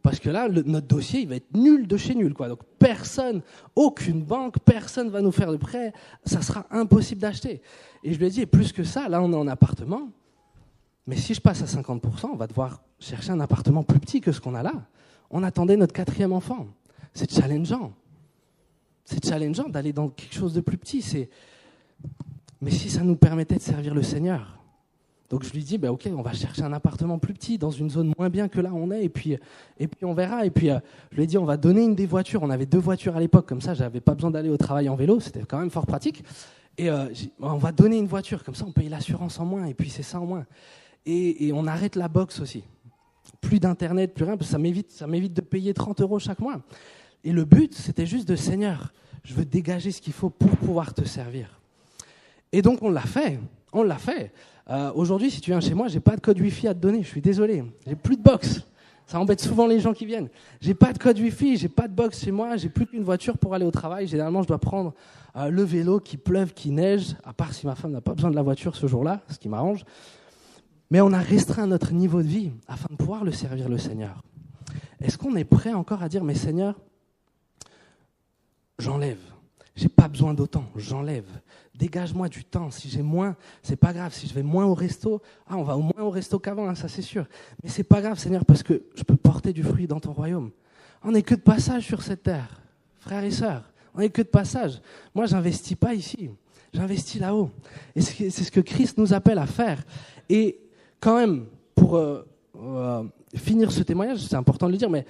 Parce que là, notre dossier, il va être nul de chez nul, quoi. Donc personne, aucune banque, personne va nous faire de prêt. Ça sera impossible d'acheter. Et je lui ai dit, et plus que ça, là, on est en appartement. Mais si je passe à 50%, on va devoir chercher un appartement plus petit que ce qu'on a là. On attendait notre 4e enfant. C'est challengeant. C'est challengeant d'aller dans quelque chose de plus petit. Mais si ça nous permettait de servir le Seigneur. Donc je lui dis, ok, on va chercher un appartement plus petit, dans une zone moins bien que là où on est, et puis on verra. Et puis je lui ai dit, on va donner une des voitures. On avait 2 voitures à l'époque, comme ça, je n'avais pas besoin d'aller au travail en vélo, c'était quand même fort pratique. Et on va donner une voiture, comme ça on paye l'assurance en moins, et puis c'est ça en moins. Et on arrête la box aussi. Plus d'internet, plus rien, parce que ça m'évite de payer 30 € chaque mois. Et le but, c'était juste de, Seigneur, je veux dégager ce qu'il faut pour pouvoir te servir. Et donc on l'a fait. Aujourd'hui, si tu viens chez moi, j'ai pas de code Wi-Fi à te donner, je suis désolé. J'ai plus de box. Ça embête souvent les gens qui viennent. J'ai pas de code Wi-Fi, j'ai pas de box chez moi, j'ai plus qu'une voiture pour aller au travail. Généralement, je dois prendre le vélo, qu'il pleuve, qu'il neige, à part si ma femme n'a pas besoin de la voiture ce jour-là, ce qui m'arrange. Mais on a restreint notre niveau de vie afin de pouvoir le servir le Seigneur. Est-ce qu'on est prêt encore à dire, mais Seigneur, j'enlève. J'ai pas besoin d'autant, j'enlève. Dégage-moi du temps. Si j'ai moins, c'est pas grave. Si je vais moins au resto, on va au moins au resto qu'avant, hein, ça c'est sûr. Mais c'est pas grave, Seigneur, parce que je peux porter du fruit dans ton royaume. On n'est que de passage sur cette terre, frères et sœurs. On n'est que de passage. Moi, j'investis pas ici, j'investis là-haut. Et c'est ce que Christ nous appelle à faire. Et quand même, pour finir ce témoignage, c'est important de le dire, mais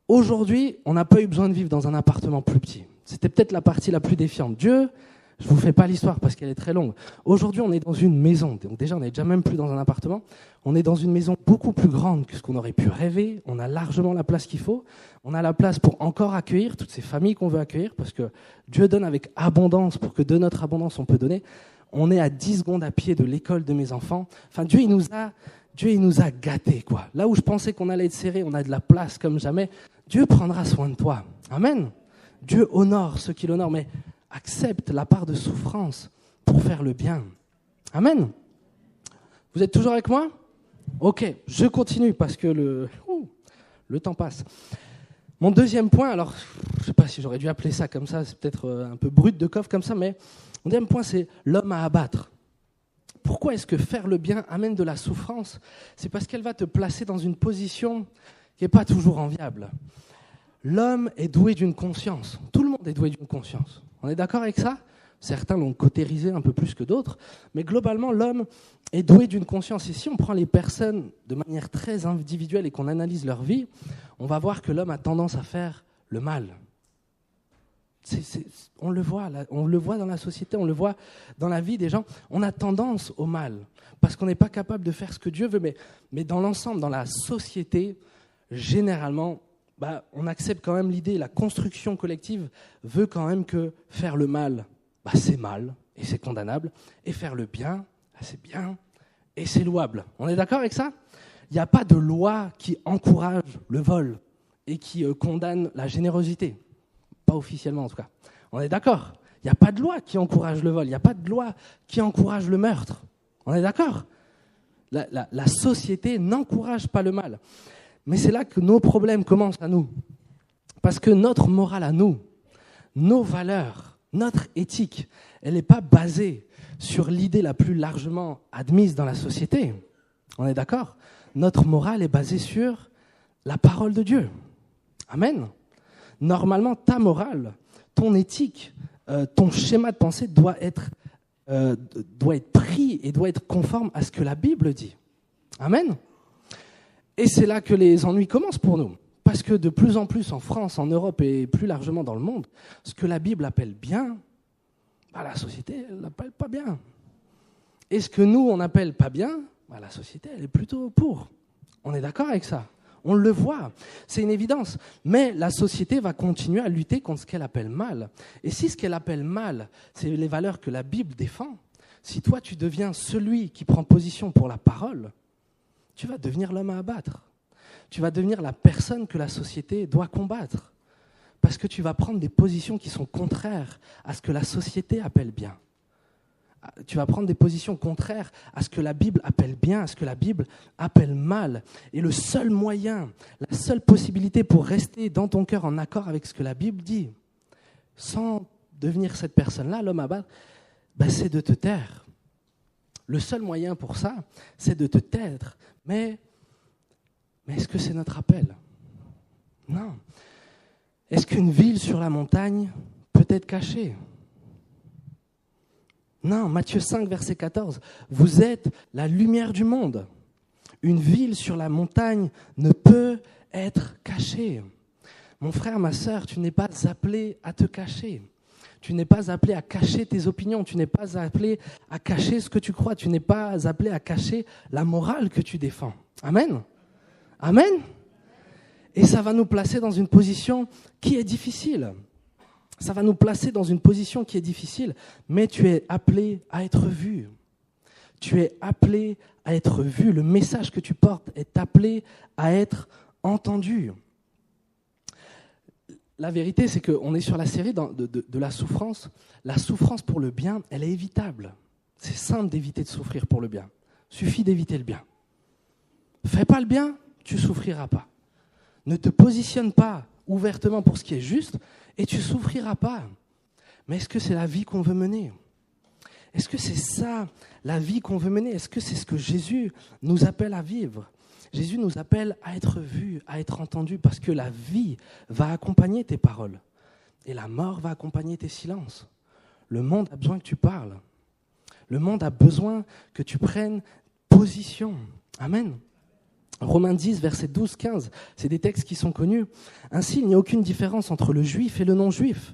aujourd'hui, on n'a pas eu besoin de vivre dans un appartement plus petit. C'était peut-être la partie la plus défiante. Dieu, je ne vous fais pas l'histoire parce qu'elle est très longue. Aujourd'hui, on est dans une maison. Donc déjà, on n'est déjà même plus dans un appartement. On est dans une maison beaucoup plus grande que ce qu'on aurait pu rêver. On a largement la place qu'il faut. On a la place pour encore accueillir toutes ces familles qu'on veut accueillir parce que Dieu donne avec abondance pour que de notre abondance, on peut donner. On est à 10 secondes à pied de l'école de mes enfants. Enfin, Dieu, il nous a gâtés, quoi. Là où je pensais qu'on allait être serré, on a de la place comme jamais. Dieu prendra soin de toi. Amen. Dieu honore ceux qui l'honorent, mais accepte la part de souffrance pour faire le bien. Amen. Vous êtes toujours avec moi? Ok, je continue parce que le temps passe. Mon deuxième point, alors je ne sais pas si j'aurais dû appeler ça comme ça, c'est peut-être un peu brut de coffre comme ça, mais mon deuxième point, c'est l'homme à abattre. Pourquoi est-ce que faire le bien amène de la souffrance? C'est parce qu'elle va te placer dans une position qui n'est pas toujours enviable. L'homme est doué d'une conscience. Tout le monde est doué d'une conscience. On est d'accord avec ça? Certains l'ont cautérisé un peu plus que d'autres, mais globalement, l'homme est doué d'une conscience. Et si on prend les personnes de manière très individuelle et qu'on analyse leur vie, on va voir que l'homme a tendance à faire le mal. On le voit dans la société, on le voit dans la vie des gens. On a tendance au mal, parce qu'on n'est pas capable de faire ce que Dieu veut. Mais dans l'ensemble, dans la société, généralement, on accepte quand même l'idée, la construction collective veut quand même que faire le mal, c'est mal et c'est condamnable, et faire le bien, c'est bien et c'est louable. On est d'accord avec ça? Il n'y a pas de loi qui encourage le vol et qui condamne la générosité. Pas officiellement en tout cas. On est d'accord? Il n'y a pas de loi qui encourage le vol, il n'y a pas de loi qui encourage le meurtre. On est d'accord? La société n'encourage pas le mal. Mais c'est là que nos problèmes commencent à nous. Parce que notre morale à nous, nos valeurs, notre éthique, elle n'est pas basée sur l'idée la plus largement admise dans la société. On est d'accord? Notre morale est basée sur la parole de Dieu. Amen. Normalement, ta morale, ton éthique, ton schéma de pensée doit être pris et doit être conforme à ce que la Bible dit. Amen. Et c'est là que les ennuis commencent pour nous. Parce que de plus en plus en France, en Europe et plus largement dans le monde, ce que la Bible appelle bien, la société, elle l'appelle pas bien. Et ce que nous, on appelle pas bien, la société, elle est plutôt pour. On est d'accord avec ça? On le voit, c'est une évidence. Mais la société va continuer à lutter contre ce qu'elle appelle mal. Et si ce qu'elle appelle mal, c'est les valeurs que la Bible défend, si toi tu deviens celui qui prend position pour la parole, tu vas devenir l'homme à abattre. Tu vas devenir la personne que la société doit combattre. Parce que tu vas prendre des positions qui sont contraires à ce que la société appelle bien. Tu vas prendre des positions contraires à ce que la Bible appelle bien, à ce que la Bible appelle mal. Et le seul moyen, la seule possibilité pour rester dans ton cœur en accord avec ce que la Bible dit, sans devenir cette personne-là, l'homme à battre, c'est de te taire. Le seul moyen pour ça, c'est de te taire. Mais est-ce que c'est notre appel? Non. Est-ce qu'une ville sur la montagne peut être cachée? Non, Matthieu 5, verset 14. Vous êtes la lumière du monde. Une ville sur la montagne ne peut être cachée. Mon frère, ma sœur, tu n'es pas appelé à te cacher. Tu n'es pas appelé à cacher tes opinions. Tu n'es pas appelé à cacher ce que tu crois. Tu n'es pas appelé à cacher la morale que tu défends. Amen. Amen. Et ça va nous placer dans une position qui est difficile. Ça va nous placer dans une position qui est difficile, mais tu es appelé à être vu. Tu es appelé à être vu. Le message que tu portes est appelé à être entendu. La vérité, c'est qu'on est sur la série de la souffrance. La souffrance pour le bien, elle est évitable. C'est simple d'éviter de souffrir pour le bien. Il suffit d'éviter le bien. Fais pas le bien, tu souffriras pas. Ne te positionne pas ouvertement pour ce qui est juste et tu souffriras pas. Mais est-ce que c'est la vie qu'on veut mener? Est-ce que c'est ça, la vie qu'on veut mener? Est-ce que c'est ce que Jésus nous appelle à vivre? Jésus nous appelle à être vu, à être entendu, parce que la vie va accompagner tes paroles et la mort va accompagner tes silences. Le monde a besoin que tu parles. Le monde a besoin que tu prennes position. Amen. Romains 10, versets 12-15, c'est des textes qui sont connus. Ainsi, il n'y a aucune différence entre le juif et le non-juif,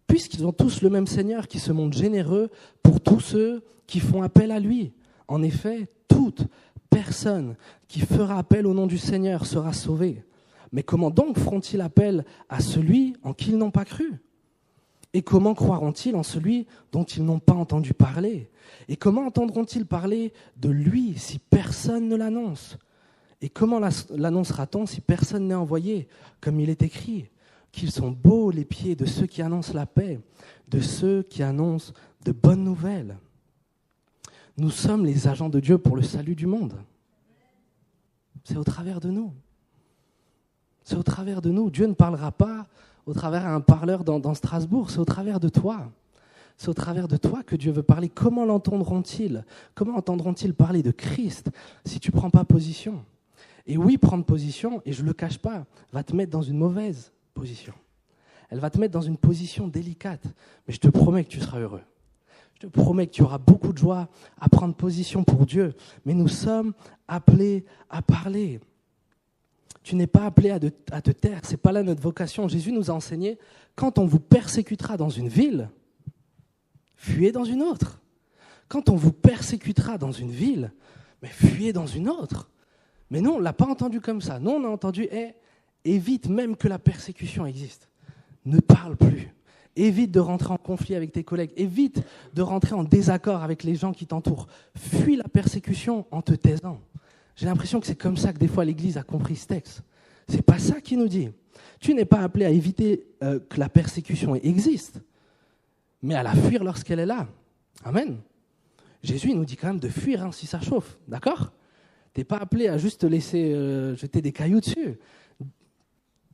puisqu'ils ont tous le même Seigneur qui se montre généreux pour tous ceux qui font appel à lui. En effet, toute personne qui fera appel au nom du Seigneur sera sauvée. Mais comment donc feront-ils appel à celui en qui ils n'ont pas cru? Et comment croiront-ils en celui dont ils n'ont pas entendu parler? Et comment entendront-ils parler de lui si personne ne l'annonce? Et comment l'annoncera-t-on si personne n'est envoyé? Comme il est écrit, qu'ils sont beaux les pieds de ceux qui annoncent la paix, de ceux qui annoncent de bonnes nouvelles. Nous sommes les agents de Dieu pour le salut du monde. C'est au travers de nous. C'est au travers de nous. Dieu ne parlera pas au travers d'un parleur dans Strasbourg, c'est au travers de toi. C'est au travers de toi que Dieu veut parler. Comment l'entendront-ils? Comment entendront-ils parler de Christ si tu ne prends pas position? Et oui, prendre position, et je ne le cache pas, va te mettre dans une mauvaise position. Elle va te mettre dans une position délicate. Mais je te promets que tu seras heureux. Je te promets que tu auras beaucoup de joie à prendre position pour Dieu. Mais nous sommes appelés à parler. Tu n'es pas appelé à te taire. Ce n'est pas là notre vocation. Jésus nous a enseigné, quand on vous persécutera dans une ville, fuyez dans une autre. Quand on vous persécutera dans une ville, mais fuyez dans une autre. Mais non, on ne l'a pas entendu comme ça. Non, on a entendu, évite même que la persécution existe. Ne parle plus. Évite de rentrer en conflit avec tes collègues. Évite de rentrer en désaccord avec les gens qui t'entourent. Fuis la persécution en te taisant. J'ai l'impression que c'est comme ça que des fois l'Église a compris ce texte. Ce n'est pas ça qu'il nous dit. Tu n'es pas appelé à éviter que la persécution existe, mais à la fuir lorsqu'elle est là. Amen. Jésus nous dit quand même de fuir si ça chauffe. D'accord ? Tu n'es pas appelé à juste te laisser jeter des cailloux dessus.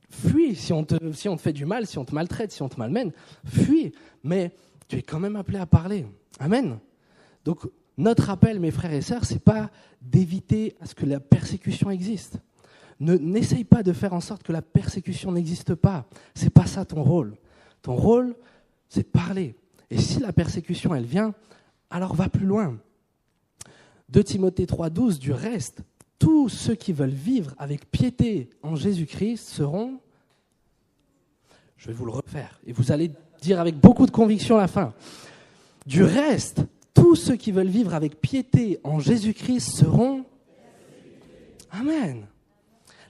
Fuis si on te fait du mal, si on te maltraite, si on te malmène. Fuis, mais tu es quand même appelé à parler. Amen. Donc, notre appel, mes frères et sœurs, ce n'est pas d'éviter à ce que la persécution existe. N'essaye pas de faire en sorte que la persécution n'existe pas. Ce n'est pas ça ton rôle. Ton rôle, c'est de parler. Et si la persécution, elle vient, alors va plus loin. 2 Timothée 3,12, du reste, tous ceux qui veulent vivre avec piété en Jésus-Christ seront... Je vais vous le refaire, et vous allez dire avec beaucoup de conviction à la fin. Du reste, tous ceux qui veulent vivre avec piété en Jésus-Christ seront... Amen.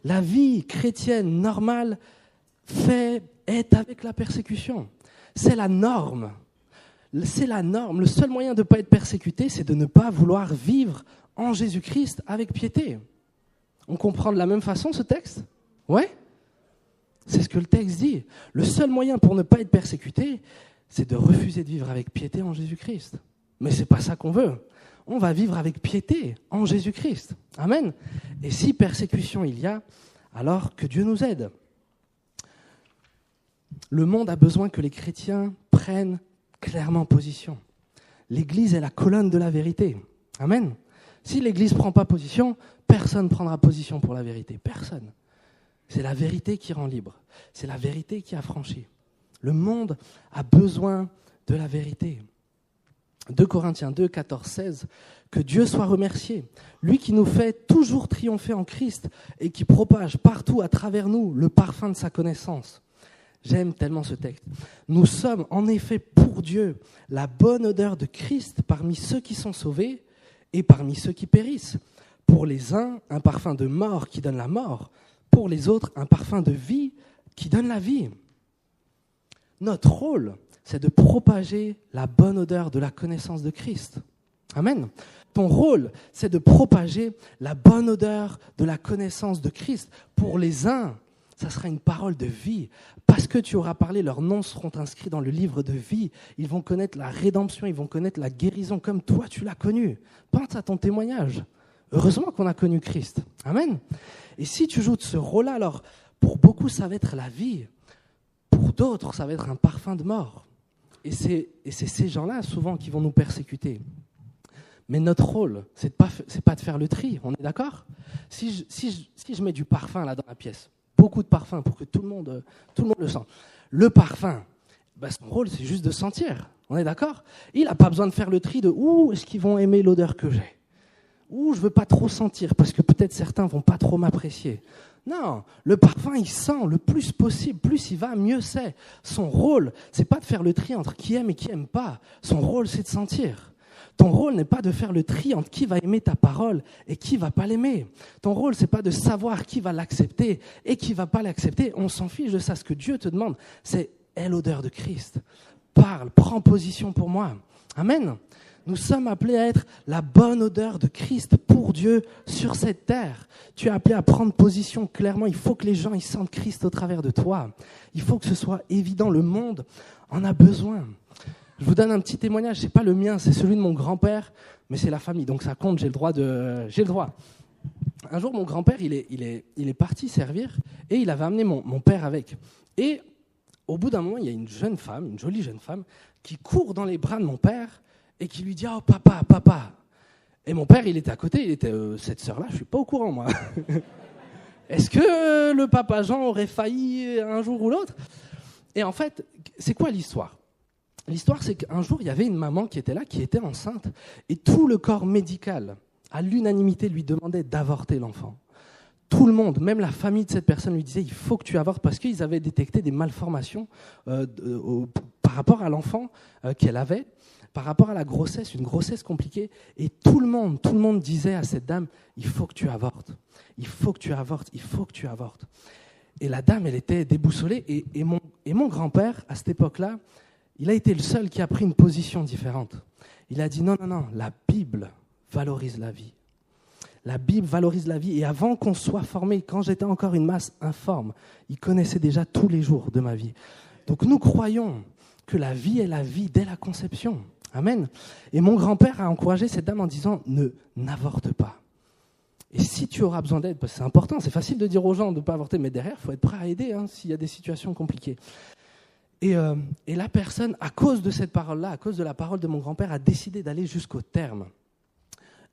La vie chrétienne normale est avec la persécution. C'est la norme. C'est la norme. Le seul moyen de ne pas être persécuté, c'est de ne pas vouloir vivre en Jésus-Christ avec piété. On comprend de la même façon ce texte ? Ouais ? C'est ce que le texte dit. Le seul moyen pour ne pas être persécuté, c'est de refuser de vivre avec piété en Jésus-Christ. Mais ce n'est pas ça qu'on veut. On va vivre avec piété en Jésus-Christ. Amen. Et si persécution il y a, alors que Dieu nous aide. Le monde a besoin que les chrétiens prennent clairement position. L'Église est la colonne de la vérité. Amen. Si l'Église ne prend pas position, personne ne prendra position pour la vérité. Personne. C'est la vérité qui rend libre. C'est la vérité qui affranchit. Le monde a besoin de la vérité. 2 Corinthiens 2, 14, 16. Que Dieu soit remercié. Lui qui nous fait toujours triompher en Christ et qui propage partout à travers nous le parfum de sa connaissance. J'aime tellement ce texte. Nous sommes en effet pour Dieu la bonne odeur de Christ parmi ceux qui sont sauvés et parmi ceux qui périssent. Pour les uns, un parfum de mort qui donne la mort. Pour les autres, un parfum de vie qui donne la vie. Notre rôle, c'est de propager la bonne odeur de la connaissance de Christ. Amen. Ton rôle, c'est de propager la bonne odeur de la connaissance de Christ. Pour les uns, ça sera une parole de vie. Parce que tu auras parlé, leurs noms seront inscrits dans le livre de vie. Ils vont connaître la rédemption, ils vont connaître la guérison comme toi, tu l'as connu. Pense à ton témoignage. Heureusement qu'on a connu Christ. Amen. Et si tu joues de ce rôle-là, alors pour beaucoup, ça va être la vie. Pour d'autres, ça va être un parfum de mort. Et c'est ces gens-là, souvent, qui vont nous persécuter. Mais notre rôle, c'est pas de faire le tri, on est d'accord ? Si je mets du parfum là dans la pièce, beaucoup de parfum pour que tout le monde le sente. Le parfum, son rôle, c'est juste de sentir. On est d'accord ? Il n'a pas besoin de faire le tri de « Ouh, est-ce qu'ils vont aimer l'odeur que j'ai ?» Ouh, je ne veux pas trop sentir parce que peut-être certains ne vont pas trop m'apprécier. Non, le parfum, il sent le plus possible. Plus il va, mieux c'est. Son rôle, ce n'est pas de faire le tri entre qui aime et qui n'aime pas. Son rôle, c'est de sentir. Ton rôle n'est pas de faire le tri entre qui va aimer ta parole et qui ne va pas l'aimer. Ton rôle, ce n'est pas de savoir qui va l'accepter et qui ne va pas l'accepter. On s'en fiche de ça. Ce que Dieu te demande, c'est « Aie l'odeur de Christ ». Parle, prends position pour moi. Amen. Nous sommes appelés à être la bonne odeur de Christ pour Dieu sur cette terre. Tu es appelé à prendre position clairement. Il faut que les gens ils sentent Christ au travers de toi. Il faut que ce soit évident. Le monde en a besoin. Je vous donne un petit témoignage. Ce n'est pas le mien, c'est celui de mon grand-père, mais c'est la famille. Donc ça compte, j'ai le droit. Un jour, mon grand-père, il est parti servir et il avait amené mon père avec. Et au bout d'un moment, il y a une jeune femme, une jolie jeune femme, qui court dans les bras de mon père et qui lui dit « Oh, papa, papa !» Et mon père, il était à côté, il était cette sœur-là, je ne suis pas au courant, moi. Est-ce que le papa Jean aurait failli un jour ou l'autre ? Et en fait, c'est quoi l'histoire ? L'histoire, c'est qu'un jour, il y avait une maman qui était là, qui était enceinte, et tout le corps médical, à l'unanimité, lui demandait d'avorter l'enfant. Tout le monde, même la famille de cette personne, lui disait « Il faut que tu avortes » parce qu'ils avaient détecté des malformations par rapport à l'enfant qu'elle avait, par rapport à la grossesse, une grossesse compliquée. Et tout le monde disait à cette dame « Il faut que tu avortes, il faut que tu avortes, il faut que tu avortes ». Et la dame, elle était déboussolée. Et mon grand-père, à cette époque-là, il a été le seul qui a pris une position différente. Il a dit « Non, la Bible valorise la vie. La Bible valorise la vie. Et avant qu'on soit formé, quand j'étais encore une masse informe, il connaissait déjà tous les jours de ma vie. Donc nous croyons que la vie est la vie dès la conception. Amen. Et mon grand-père a encouragé cette dame en disant « N'avorte pas. Et si tu auras besoin d'aide, parce que c'est important, c'est facile de dire aux gens de ne pas avorter, mais derrière, il faut être prêt à aider s'il y a des situations compliquées. » Et la personne, à cause de cette parole-là, à cause de la parole de mon grand-père, a décidé d'aller jusqu'au terme.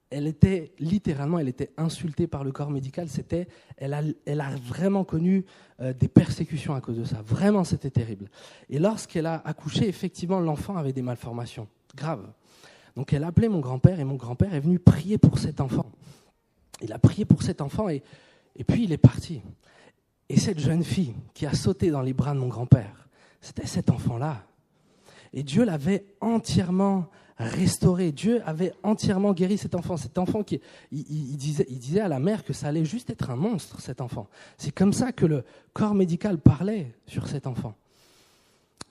Elle était insultée par le corps médical. Elle a vraiment connu des persécutions à cause de ça. Vraiment, c'était terrible. Et lorsqu'elle a accouché, effectivement, l'enfant avait des malformations graves. Donc elle a appelé mon grand-père et mon grand-père est venu prier pour cet enfant. Il a prié pour cet enfant et puis il est parti. Et cette jeune fille qui a sauté dans les bras de mon grand-père, c'était cet enfant-là. Et Dieu l'avait entièrement restauré. Dieu avait entièrement guéri cet enfant. Cet enfant il disait à la mère que ça allait juste être un monstre, cet enfant. C'est comme ça que le corps médical parlait sur cet enfant.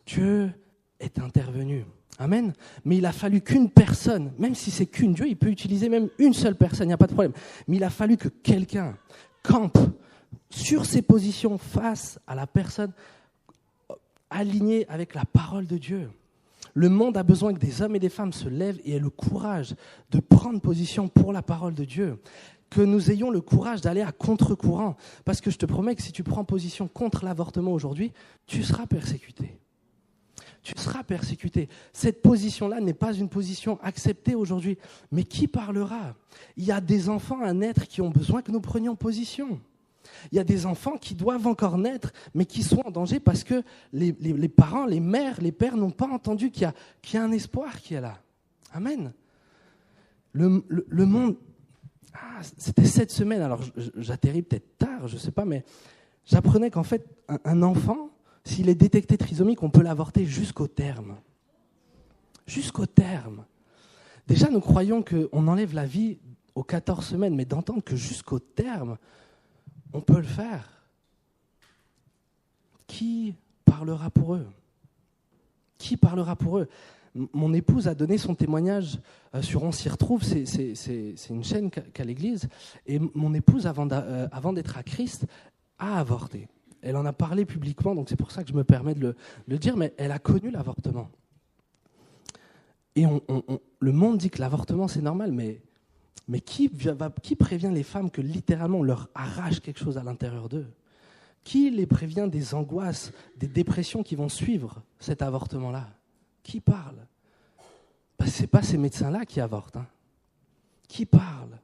Dieu est intervenu. Amen. Mais il a fallu qu'une personne, même si c'est qu'une, Dieu, il peut utiliser même une seule personne, il n'y a pas de problème. Mais il a fallu que quelqu'un campe sur ses positions face à la personne alignée avec la parole de Dieu. Le monde a besoin que des hommes et des femmes se lèvent et aient le courage de prendre position pour la parole de Dieu. Que nous ayons le courage d'aller à contre-courant. Parce que je te promets que si tu prends position contre l'avortement aujourd'hui, tu seras persécuté. Tu seras persécuté. Cette position-là n'est pas une position acceptée aujourd'hui. Mais qui parlera ? Il y a des enfants à naître qui ont besoin que nous prenions position. Il y a des enfants qui doivent encore naître, mais qui sont en danger parce que les parents, les mères, les pères n'ont pas entendu qu'il y a un espoir qui est là. Amen. Le monde... c'était cette semaine, alors j'atterris peut-être tard, je ne sais pas, mais j'apprenais qu'en fait, un enfant, s'il est détecté trisomique, on peut l'avorter jusqu'au terme. Jusqu'au terme. Déjà, nous croyons qu'on enlève la vie aux 14 semaines, mais d'entendre que jusqu'au terme, on peut le faire. Qui parlera pour eux ? Qui parlera pour eux ? Mon épouse a donné son témoignage sur On s'y retrouve, c'est une chaîne qu'a l'Église, et mon épouse, avant d'être à Christ, a avorté. Elle en a parlé publiquement, donc c'est pour ça que je me permets de le dire, mais elle a connu l'avortement. Et le monde dit que l'avortement c'est normal, mais qui prévient les femmes que littéralement on leur arrache quelque chose à l'intérieur d'eux ? Qui les prévient des angoisses, des dépressions qui vont suivre cet avortement-là ? Qui parle ? Ce n'est pas ces médecins-là qui avortent. Hein. Qui parle ?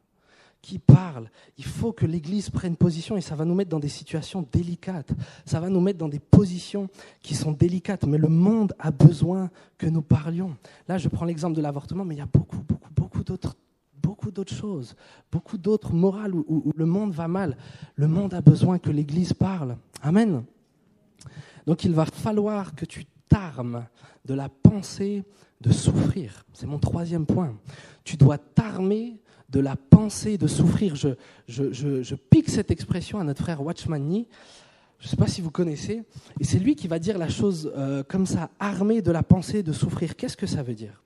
Qui parle ? Il faut que l'Église prenne position et ça va nous mettre dans des situations délicates. Ça va nous mettre dans des positions qui sont délicates. Mais le monde a besoin que nous parlions. Là, je prends l'exemple de l'avortement, mais il y a beaucoup d'autres choses, beaucoup d'autres morales où le monde va mal. Le monde a besoin que l'Église parle. Amen. Donc il va falloir que tu t'armes de la pensée de souffrir. C'est mon 3e point. Tu dois t'armer de la pensée de souffrir. Je pique cette expression à notre frère Watchman Nee. Je ne sais pas si vous connaissez. Et c'est lui qui va dire la chose comme ça, armé de la pensée de souffrir. Qu'est-ce que ça veut dire ?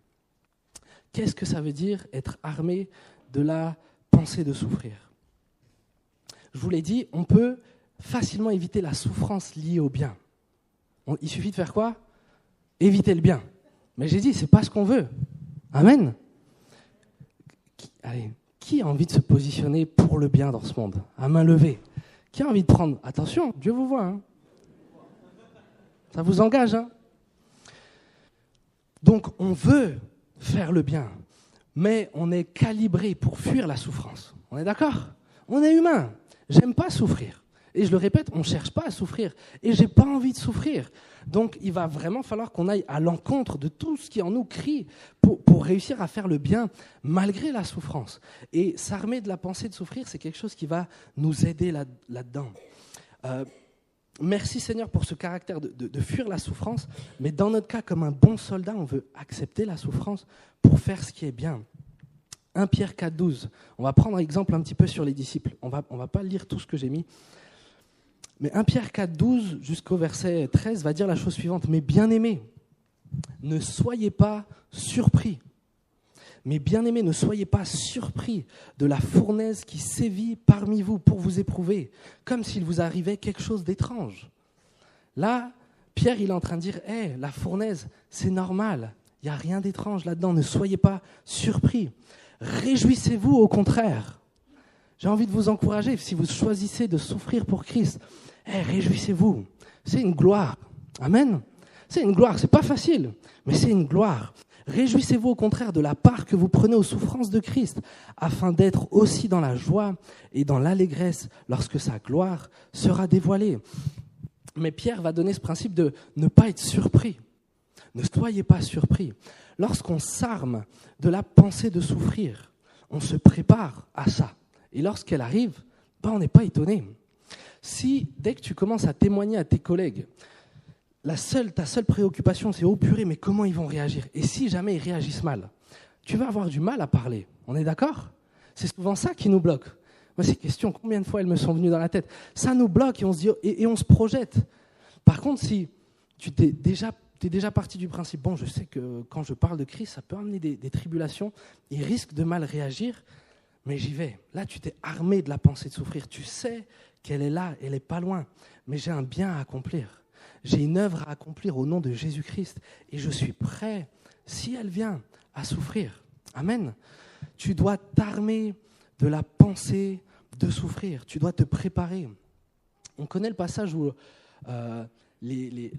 Qu'est-ce que ça veut dire être armé de la pensée de souffrir ? Je vous l'ai dit, on peut facilement éviter la souffrance liée au bien. Il suffit de faire quoi ? Éviter le bien. Mais j'ai dit, ce n'est pas ce qu'on veut. Amen. Qui a envie de se positionner pour le bien dans ce monde ? À main levée. Qui a envie de prendre ? Attention, Dieu vous voit. Hein. Ça vous engage. Hein. Donc, on veut faire le bien, mais on est calibré pour fuir la souffrance. On est d'accord ? On est humain. J'aime pas souffrir. Et je le répète, on ne cherche pas à souffrir. Et je n'ai pas envie de souffrir. Donc, il va vraiment falloir qu'on aille à l'encontre de tout ce qui en nous crie pour réussir à faire le bien malgré la souffrance. Et s'armer de la pensée de souffrir, c'est quelque chose qui va nous aider là-dedans. Merci Seigneur pour ce caractère de fuir la souffrance. Mais dans notre cas, comme un bon soldat, on veut accepter la souffrance pour faire ce qui est bien. 1 Pierre 4, 12. On va prendre un exemple un petit peu sur les disciples. On va pas lire tout ce que j'ai mis. Mais 1 Pierre 4, 12 jusqu'au verset 13 va dire la chose suivante. « Mais bien-aimés, ne soyez pas surpris. Mais bien-aimés, ne soyez pas surpris de la fournaise qui sévit parmi vous pour vous éprouver, comme s'il vous arrivait quelque chose d'étrange. » Là, Pierre, il est en train de dire « la fournaise, c'est normal. Il n'y a rien d'étrange là-dedans. Ne soyez pas surpris. Réjouissez-vous au contraire. » J'ai envie de vous encourager, si vous choisissez de souffrir pour Christ, réjouissez-vous. C'est une gloire. Amen. C'est une gloire. C'est pas facile, mais c'est une gloire. Réjouissez-vous au contraire de la part que vous prenez aux souffrances de Christ, afin d'être aussi dans la joie et dans l'allégresse lorsque sa gloire sera dévoilée. Mais Pierre va donner ce principe de ne pas être surpris. Ne soyez pas surpris. Lorsqu'on s'arme de la pensée de souffrir, on se prépare à ça. Et lorsqu'elle arrive, on n'est pas étonné. Si, dès que tu commences à témoigner à tes collègues, ta seule préoccupation, c'est « Oh purée, mais comment ils vont réagir ?» Et si jamais ils réagissent mal, tu vas avoir du mal à parler. On est d'accord ? C'est souvent ça qui nous bloque. Moi, ces questions, combien de fois elles me sont venues dans la tête ? Ça nous bloque et on se dit, et on se projette. Par contre, si tu t'es déjà parti du principe, bon, je sais que quand je parle de Christ, ça peut amener des tribulations, il risque de mal réagir, mais j'y vais. Là, tu t'es armé de la pensée de souffrir. Tu sais qu'elle est là, elle n'est pas loin, mais j'ai un bien à accomplir. J'ai une œuvre à accomplir au nom de Jésus-Christ et je suis prêt, si elle vient, à souffrir. Amen. Tu dois t'armer de la pensée de souffrir. Tu dois te préparer. On connaît le passage où les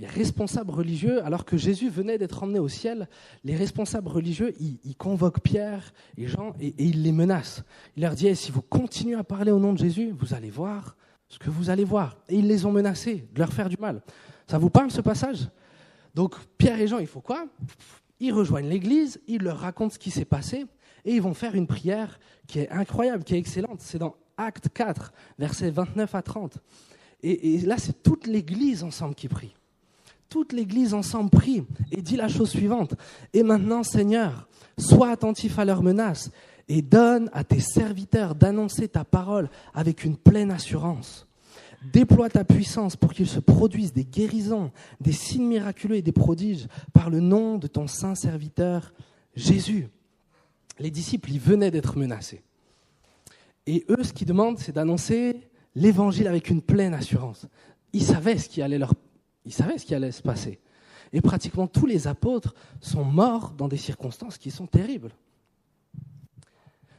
responsables religieux, alors que Jésus venait d'être emmené au ciel, les responsables religieux, ils convoquent Pierre et Jean et ils les menacent. Il leur dit, si vous continuez à parler au nom de Jésus, vous allez voir ce que vous allez voir. Et ils les ont menacés de leur faire du mal. Ça vous parle ce passage ? Donc Pierre et Jean, il faut quoi ? Ils rejoignent l'église, ils leur racontent ce qui s'est passé et ils vont faire une prière qui est incroyable, qui est excellente. C'est dans Actes 4, versets 29 à 30. Et là, c'est toute l'église ensemble qui prie. Toute l'église ensemble prie et dit la chose suivante. « Et maintenant, Seigneur, sois attentif à leurs menaces et donne à tes serviteurs d'annoncer ta parole avec une pleine assurance. Déploie ta puissance pour qu'il se produise des guérisons, des signes miraculeux et des prodiges par le nom de ton saint serviteur Jésus. » Les disciples, ils venaient d'être menacés. Et eux, ce qu'ils demandent, c'est d'annoncer l'évangile avec une pleine assurance. Ils savaient ce qui allait se passer. Et pratiquement tous les apôtres sont morts dans des circonstances qui sont terribles.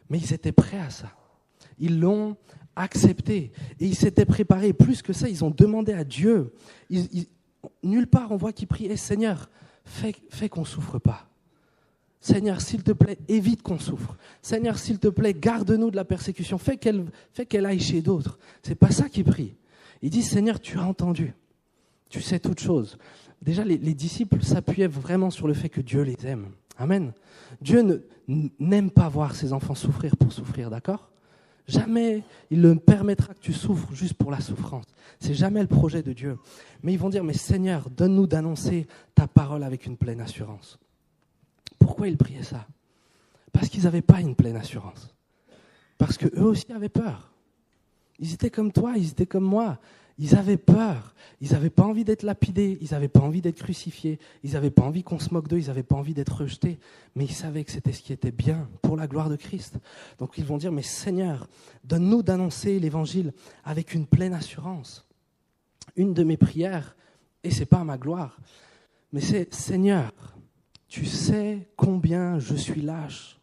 Mais ils étaient prêts à ça. Ils l'ont accepté. Et ils s'étaient préparés. Plus que ça, ils ont demandé à Dieu. Nulle part on voit qu'ils prient, Seigneur, fais qu'on ne souffre pas. Seigneur, s'il te plaît, évite qu'on souffre. Seigneur, s'il te plaît, garde-nous de la persécution. Fais qu'elle aille chez d'autres. C'est pas ça qu'ils prient. Ils disent, Seigneur, tu as entendu. Tu sais toutes choses. Déjà, les disciples s'appuyaient vraiment sur le fait que Dieu les aime. Amen. Dieu n'aime pas voir ses enfants souffrir pour souffrir, d'accord ? Jamais il ne permettra que tu souffres juste pour la souffrance. C'est jamais le projet de Dieu. Mais ils vont dire, mais Seigneur, donne-nous d'annoncer ta parole avec une pleine assurance. Pourquoi ils priaient ça ? Parce qu'ils n'avaient pas une pleine assurance. Parce qu'eux aussi avaient peur. Ils étaient comme toi, ils étaient comme moi. Ils avaient peur. Ils n'avaient pas envie d'être lapidés. Ils n'avaient pas envie d'être crucifiés. Ils n'avaient pas envie qu'on se moque d'eux. Ils n'avaient pas envie d'être rejetés. Mais ils savaient que c'était ce qui était bien pour la gloire de Christ. Donc ils vont dire, mais Seigneur, donne-nous d'annoncer l'évangile avec une pleine assurance. Une de mes prières, et ce n'est pas à ma gloire, mais c'est, Seigneur, tu sais combien je suis lâche.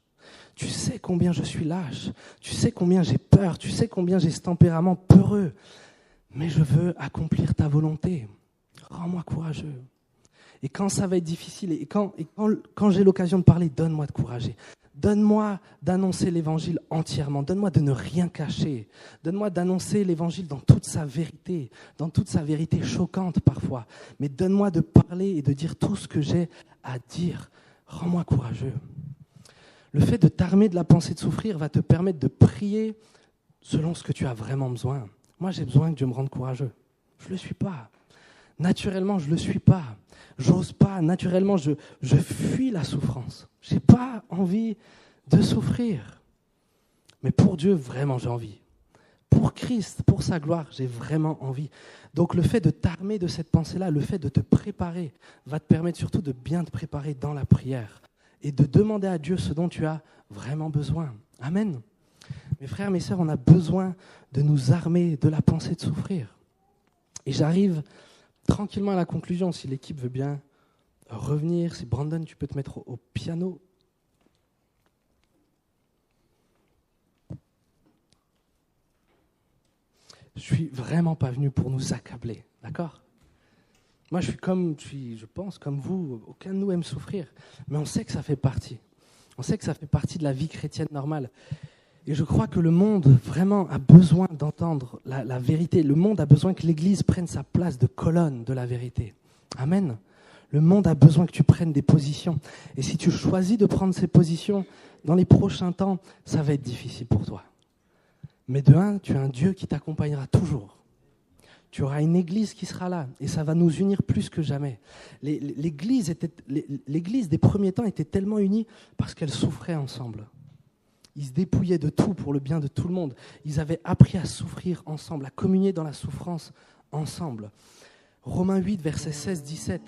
Tu sais combien je suis lâche. Tu sais combien j'ai peur. Tu sais combien j'ai ce tempérament peureux. Mais je veux accomplir ta volonté. Rends-moi courageux. Et quand ça va être difficile, et quand j'ai l'occasion de parler, donne-moi de courager. Donne-moi d'annoncer l'évangile entièrement. Donne-moi de ne rien cacher. Donne-moi d'annoncer l'évangile dans toute sa vérité choquante parfois. Mais donne-moi de parler et de dire tout ce que j'ai à dire. Rends-moi courageux. Le fait de t'armer de la pensée de souffrir va te permettre de prier selon ce que tu as vraiment besoin. Moi, j'ai besoin que Dieu me rende courageux. Je ne le suis pas. Naturellement, je ne le suis pas. J'ose pas. Naturellement, je fuis la souffrance. Je n'ai pas envie de souffrir. Mais pour Dieu, vraiment, j'ai envie. Pour Christ, pour sa gloire, j'ai vraiment envie. Donc le fait de t'armer de cette pensée-là, le fait de te préparer, va te permettre surtout de bien te préparer dans la prière et de demander à Dieu ce dont tu as vraiment besoin. Amen. Mes frères, mes sœurs, on a besoin de nous armer de la pensée de souffrir. Et j'arrive tranquillement à la conclusion, si l'équipe veut bien revenir. Si Brandon, tu peux te mettre au piano. Je suis vraiment pas venu pour nous accabler, d'accord ? Moi, je pense comme vous, aucun de nous aime souffrir, mais on sait que ça fait partie. On sait que ça fait partie de la vie chrétienne normale. Et je crois que le monde vraiment a besoin d'entendre la vérité. Le monde a besoin que l'Église prenne sa place de colonne de la vérité. Amen. Le monde a besoin que tu prennes des positions. Et si tu choisis de prendre ces positions, dans les prochains temps, ça va être difficile pour toi. Mais de un, tu as un Dieu qui t'accompagnera toujours. Tu auras une église qui sera là et ça va nous unir plus que jamais. L'église des premiers temps était tellement unie parce qu'elle souffrait ensemble. Ils se dépouillaient de tout pour le bien de tout le monde. Ils avaient appris à souffrir ensemble, à communier dans la souffrance ensemble. Romains 8, versets 16-17.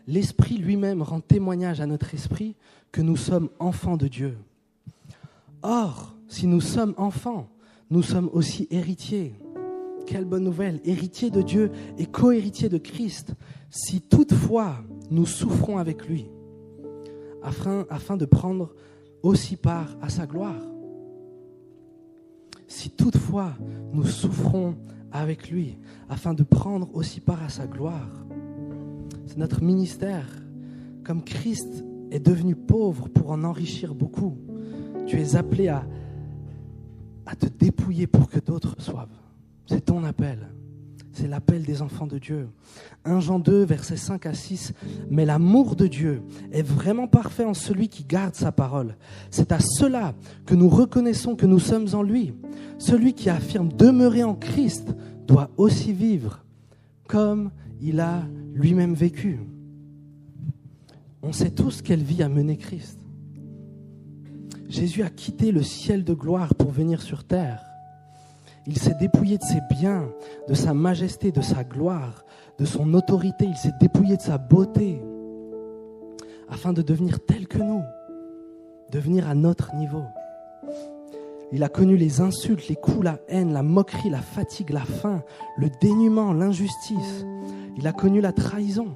L'Esprit lui-même rend témoignage à notre esprit que nous sommes enfants de Dieu. Or, si nous sommes enfants, nous sommes aussi héritiers. Quelle bonne nouvelle, héritiers de Dieu et co-héritiers de Christ, si toutefois nous souffrons avec lui, afin de prendre aussi part à sa gloire. Si toutefois nous souffrons avec lui, afin de prendre aussi part à sa gloire. C'est notre ministère. Comme Christ est devenu pauvre pour en enrichir beaucoup, tu es appelé à te dépouiller pour que d'autres reçoivent. C'est ton appel. C'est l'appel des enfants de Dieu. 1 Jean 2, versets 5 à 6. Mais l'amour de Dieu est vraiment parfait en celui qui garde sa parole. C'est à cela que nous reconnaissons que nous sommes en lui. Celui qui affirme demeurer en Christ doit aussi vivre comme il a lui-même vécu. On sait tous quelle vie a mené Christ. Jésus a quitté le ciel de gloire pour venir sur terre. Il s'est dépouillé de ses biens, de sa majesté, de sa gloire, de son autorité. Il s'est dépouillé de sa beauté afin de devenir tel que nous, devenir à notre niveau. Il a connu les insultes, les coups, la haine, la moquerie, la fatigue, la faim, le dénuement, l'injustice. Il a connu la trahison.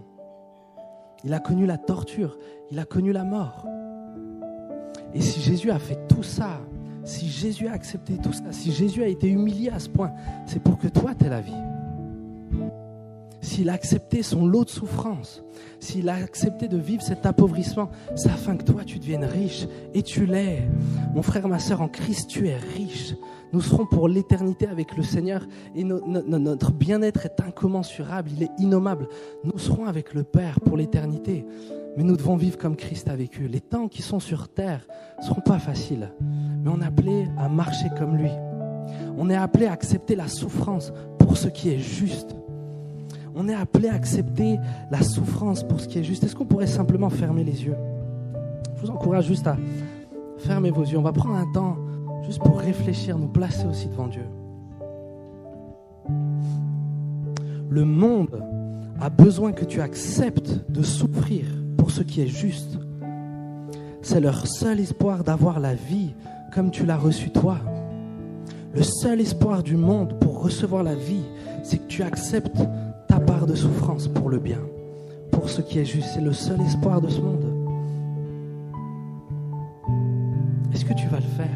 Il a connu la torture. Il a connu la mort. Et si Jésus a fait tout ça, si Jésus a accepté tout ça, si Jésus a été humilié à ce point, c'est pour que toi, tu aies la vie. S'il a accepté son lot de souffrance, s'il a accepté de vivre cet appauvrissement, c'est afin que toi, tu deviennes riche. Et tu l'es. Mon frère, ma sœur, en Christ, tu es riche. Nous serons pour l'éternité avec le Seigneur et notre bien-être est incommensurable, il est innommable. Nous serons avec le Père pour l'éternité. Mais nous devons vivre comme Christ a vécu. Les temps qui sont sur terre ne seront pas faciles. Mais on est appelé à marcher comme lui. On est appelé à accepter la souffrance pour ce qui est juste. On est appelé à accepter la souffrance pour ce qui est juste. Est-ce qu'on pourrait simplement fermer les yeux? Je vous encourage juste à fermer vos yeux. On va prendre un temps juste pour réfléchir, nous placer aussi devant Dieu. Le monde a besoin que tu acceptes de souffrir pour ce qui est juste. C'est leur seul espoir d'avoir la vie comme tu l'as reçue toi. Le seul espoir du monde pour recevoir la vie, c'est que tu acceptes ta part de souffrance pour le bien, pour ce qui est juste. C'est le seul espoir de ce monde. Est-ce que tu vas le faire?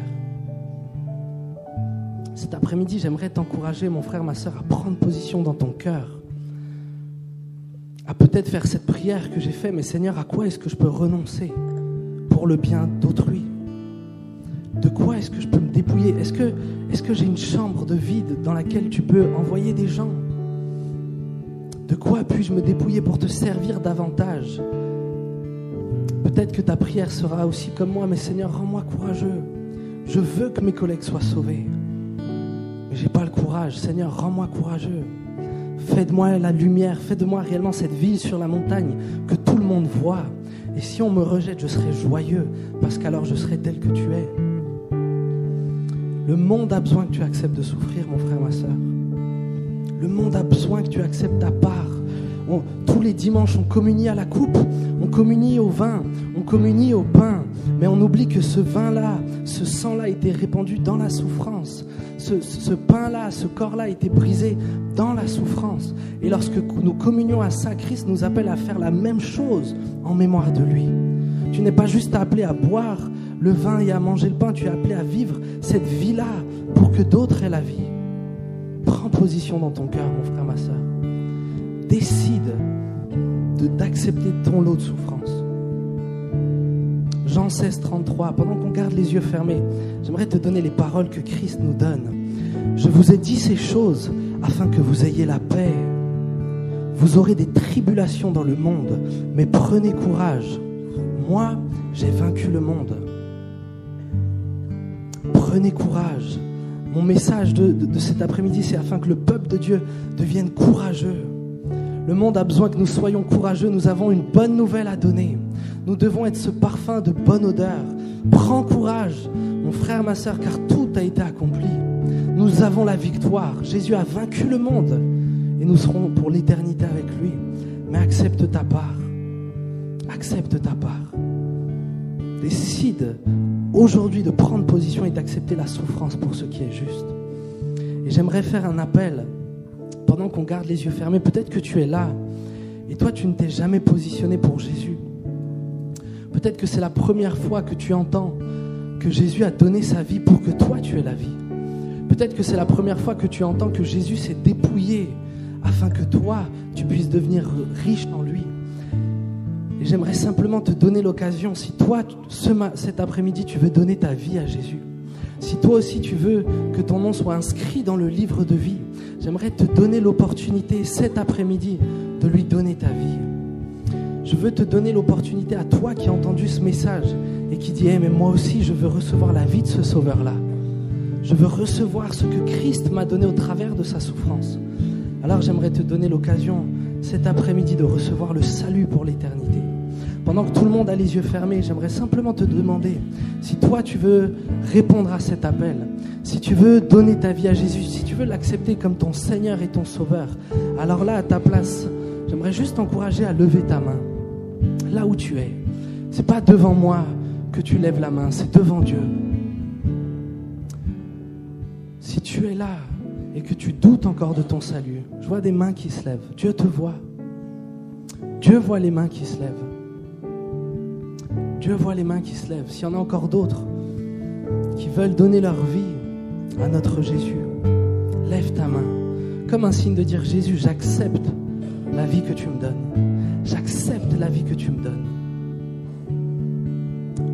Cet après-midi, j'aimerais t'encourager, mon frère, ma sœur, à prendre position dans ton cœur, à peut-être faire cette prière que j'ai faite, mais Seigneur, à quoi est-ce que je peux renoncer pour le bien d'autrui? De quoi est-ce que je peux me dépouiller? Est-ce que j'ai une chambre de vide dans laquelle tu peux envoyer des gens? De quoi puis-je me dépouiller pour te servir davantage? Peut-être que ta prière sera aussi comme moi, mais Seigneur, rends-moi courageux. Je veux que mes collègues soient sauvés, mais je n'ai pas le courage. Seigneur, rends-moi courageux. Fais de moi la lumière, fais de moi réellement cette ville sur la montagne que tout le monde voit. Et si on me rejette, je serai joyeux, parce qu'alors je serai tel que tu es. Le monde a besoin que tu acceptes de souffrir, mon frère, ma sœur. Le monde a besoin que tu acceptes ta part. Tous les dimanches, on communie à la coupe, on communie au vin, on communie au pain. Mais on oublie que ce vin-là, ce sang-là a été répandu dans la souffrance. Ce pain-là, ce corps-là a été brisé dans la souffrance. Et lorsque nous communions à ça, Christ nous appelle à faire la même chose en mémoire de lui. Tu n'es pas juste appelé à boire le vin et à manger le pain, tu es appelé à vivre cette vie-là pour que d'autres aient la vie. Prends position dans ton cœur, mon frère, ma sœur. Décide d'accepter ton lot de souffrance. Jean 16, 33, pendant qu'on garde les yeux fermés, j'aimerais te donner les paroles que Christ nous donne. Je vous ai dit ces choses afin que vous ayez la paix. Vous aurez des tribulations dans le monde, mais prenez courage. Moi, j'ai vaincu le monde. Prenez courage. Mon message de cet après-midi, c'est afin que le peuple de Dieu devienne courageux. Le monde a besoin que nous soyons courageux. Nous avons une bonne nouvelle à donner. Nous devons être ce parfum de bonne odeur. Prends courage, mon frère, ma sœur, car tout a été accompli. Nous avons la victoire. Jésus a vaincu le monde et nous serons pour l'éternité avec lui. Mais accepte ta part. Accepte ta part. Décide aujourd'hui de prendre position et d'accepter la souffrance pour ce qui est juste. Et j'aimerais faire un appel pendant qu'on garde les yeux fermés. Peut-être que tu es là et toi tu ne t'es jamais positionné pour Jésus. Peut-être que c'est la première fois que tu entends que Jésus a donné sa vie pour que toi tu aies la vie. Peut-être que c'est la première fois que tu entends que Jésus s'est dépouillé afin que toi tu puisses devenir riche en lui. Et j'aimerais simplement te donner l'occasion, si toi, cet après-midi, tu veux donner ta vie à Jésus, si toi aussi tu veux que ton nom soit inscrit dans le livre de vie, j'aimerais te donner l'opportunité cet après-midi de lui donner ta vie. Je veux te donner l'opportunité à toi qui as entendu ce message et qui dit « mais moi aussi je veux recevoir la vie de ce sauveur-là. Je veux recevoir ce que Christ m'a donné au travers de sa souffrance. » Alors j'aimerais te donner l'occasion cet après-midi de recevoir le salut pour l'éternité. Pendant que tout le monde a les yeux fermés, j'aimerais simplement te demander si toi tu veux répondre à cet appel, si tu veux donner ta vie à Jésus, si tu veux l'accepter comme ton Seigneur et ton Sauveur. Alors là, à ta place, j'aimerais juste t'encourager à lever ta main, là où tu es. C'est pas devant moi que tu lèves la main, c'est devant Dieu. Si tu es là et que tu doutes encore de ton salut, je vois des mains qui se lèvent. Dieu te voit. Dieu voit les mains qui se lèvent. Dieu voit les mains qui se lèvent. S'il y en a encore d'autres qui veulent donner leur vie à notre Jésus, lève ta main comme un signe de dire « Jésus, j'accepte la vie que tu me donnes. J'accepte la vie que tu me donnes. »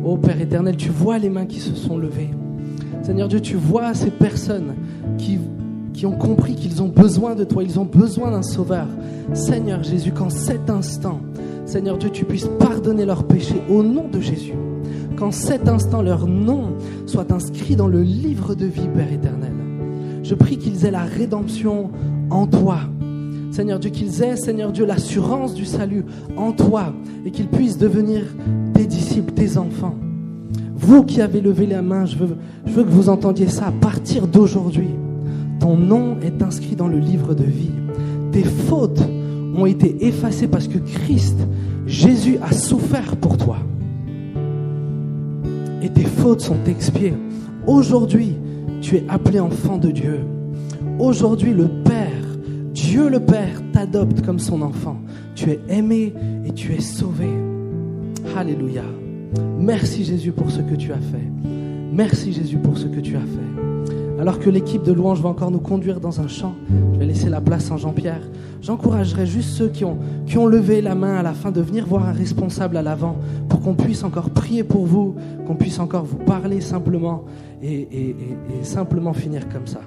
Ô Père éternel, tu vois les mains qui se sont levées. Seigneur Dieu, tu vois ces personnes qui ont compris qu'ils ont besoin de toi, ils ont besoin d'un sauveur. Seigneur Jésus, qu'en cet instant, Seigneur Dieu, tu puisses pardonner leurs péchés au nom de Jésus. Qu'en cet instant, leur nom soit inscrit dans le livre de vie, Père éternel. Je prie qu'ils aient la rédemption en toi. Seigneur Dieu, qu'ils aient, Seigneur Dieu, l'assurance du salut en toi et qu'ils puissent devenir tes disciples, tes enfants. Vous qui avez levé la main, je veux que vous entendiez ça. À partir d'aujourd'hui, ton nom est inscrit dans le livre de vie. Tes fautes ont été effacées parce que Christ, Jésus, a souffert pour toi. Et tes fautes sont expiées. Aujourd'hui, tu es appelé enfant de Dieu. Aujourd'hui, le Père, Dieu le Père, t'adopte comme son enfant. Tu es aimé et tu es sauvé. Alléluia. Merci Jésus pour ce que tu as fait. Merci Jésus pour ce que tu as fait. Alors que l'équipe de louange va encore nous conduire dans un chant, je vais laisser la place à Jean-Pierre. J'encouragerai juste ceux qui ont levé la main à la fin de venir voir un responsable à l'avant pour qu'on puisse encore prier pour vous, qu'on puisse encore vous parler simplement et simplement finir comme ça.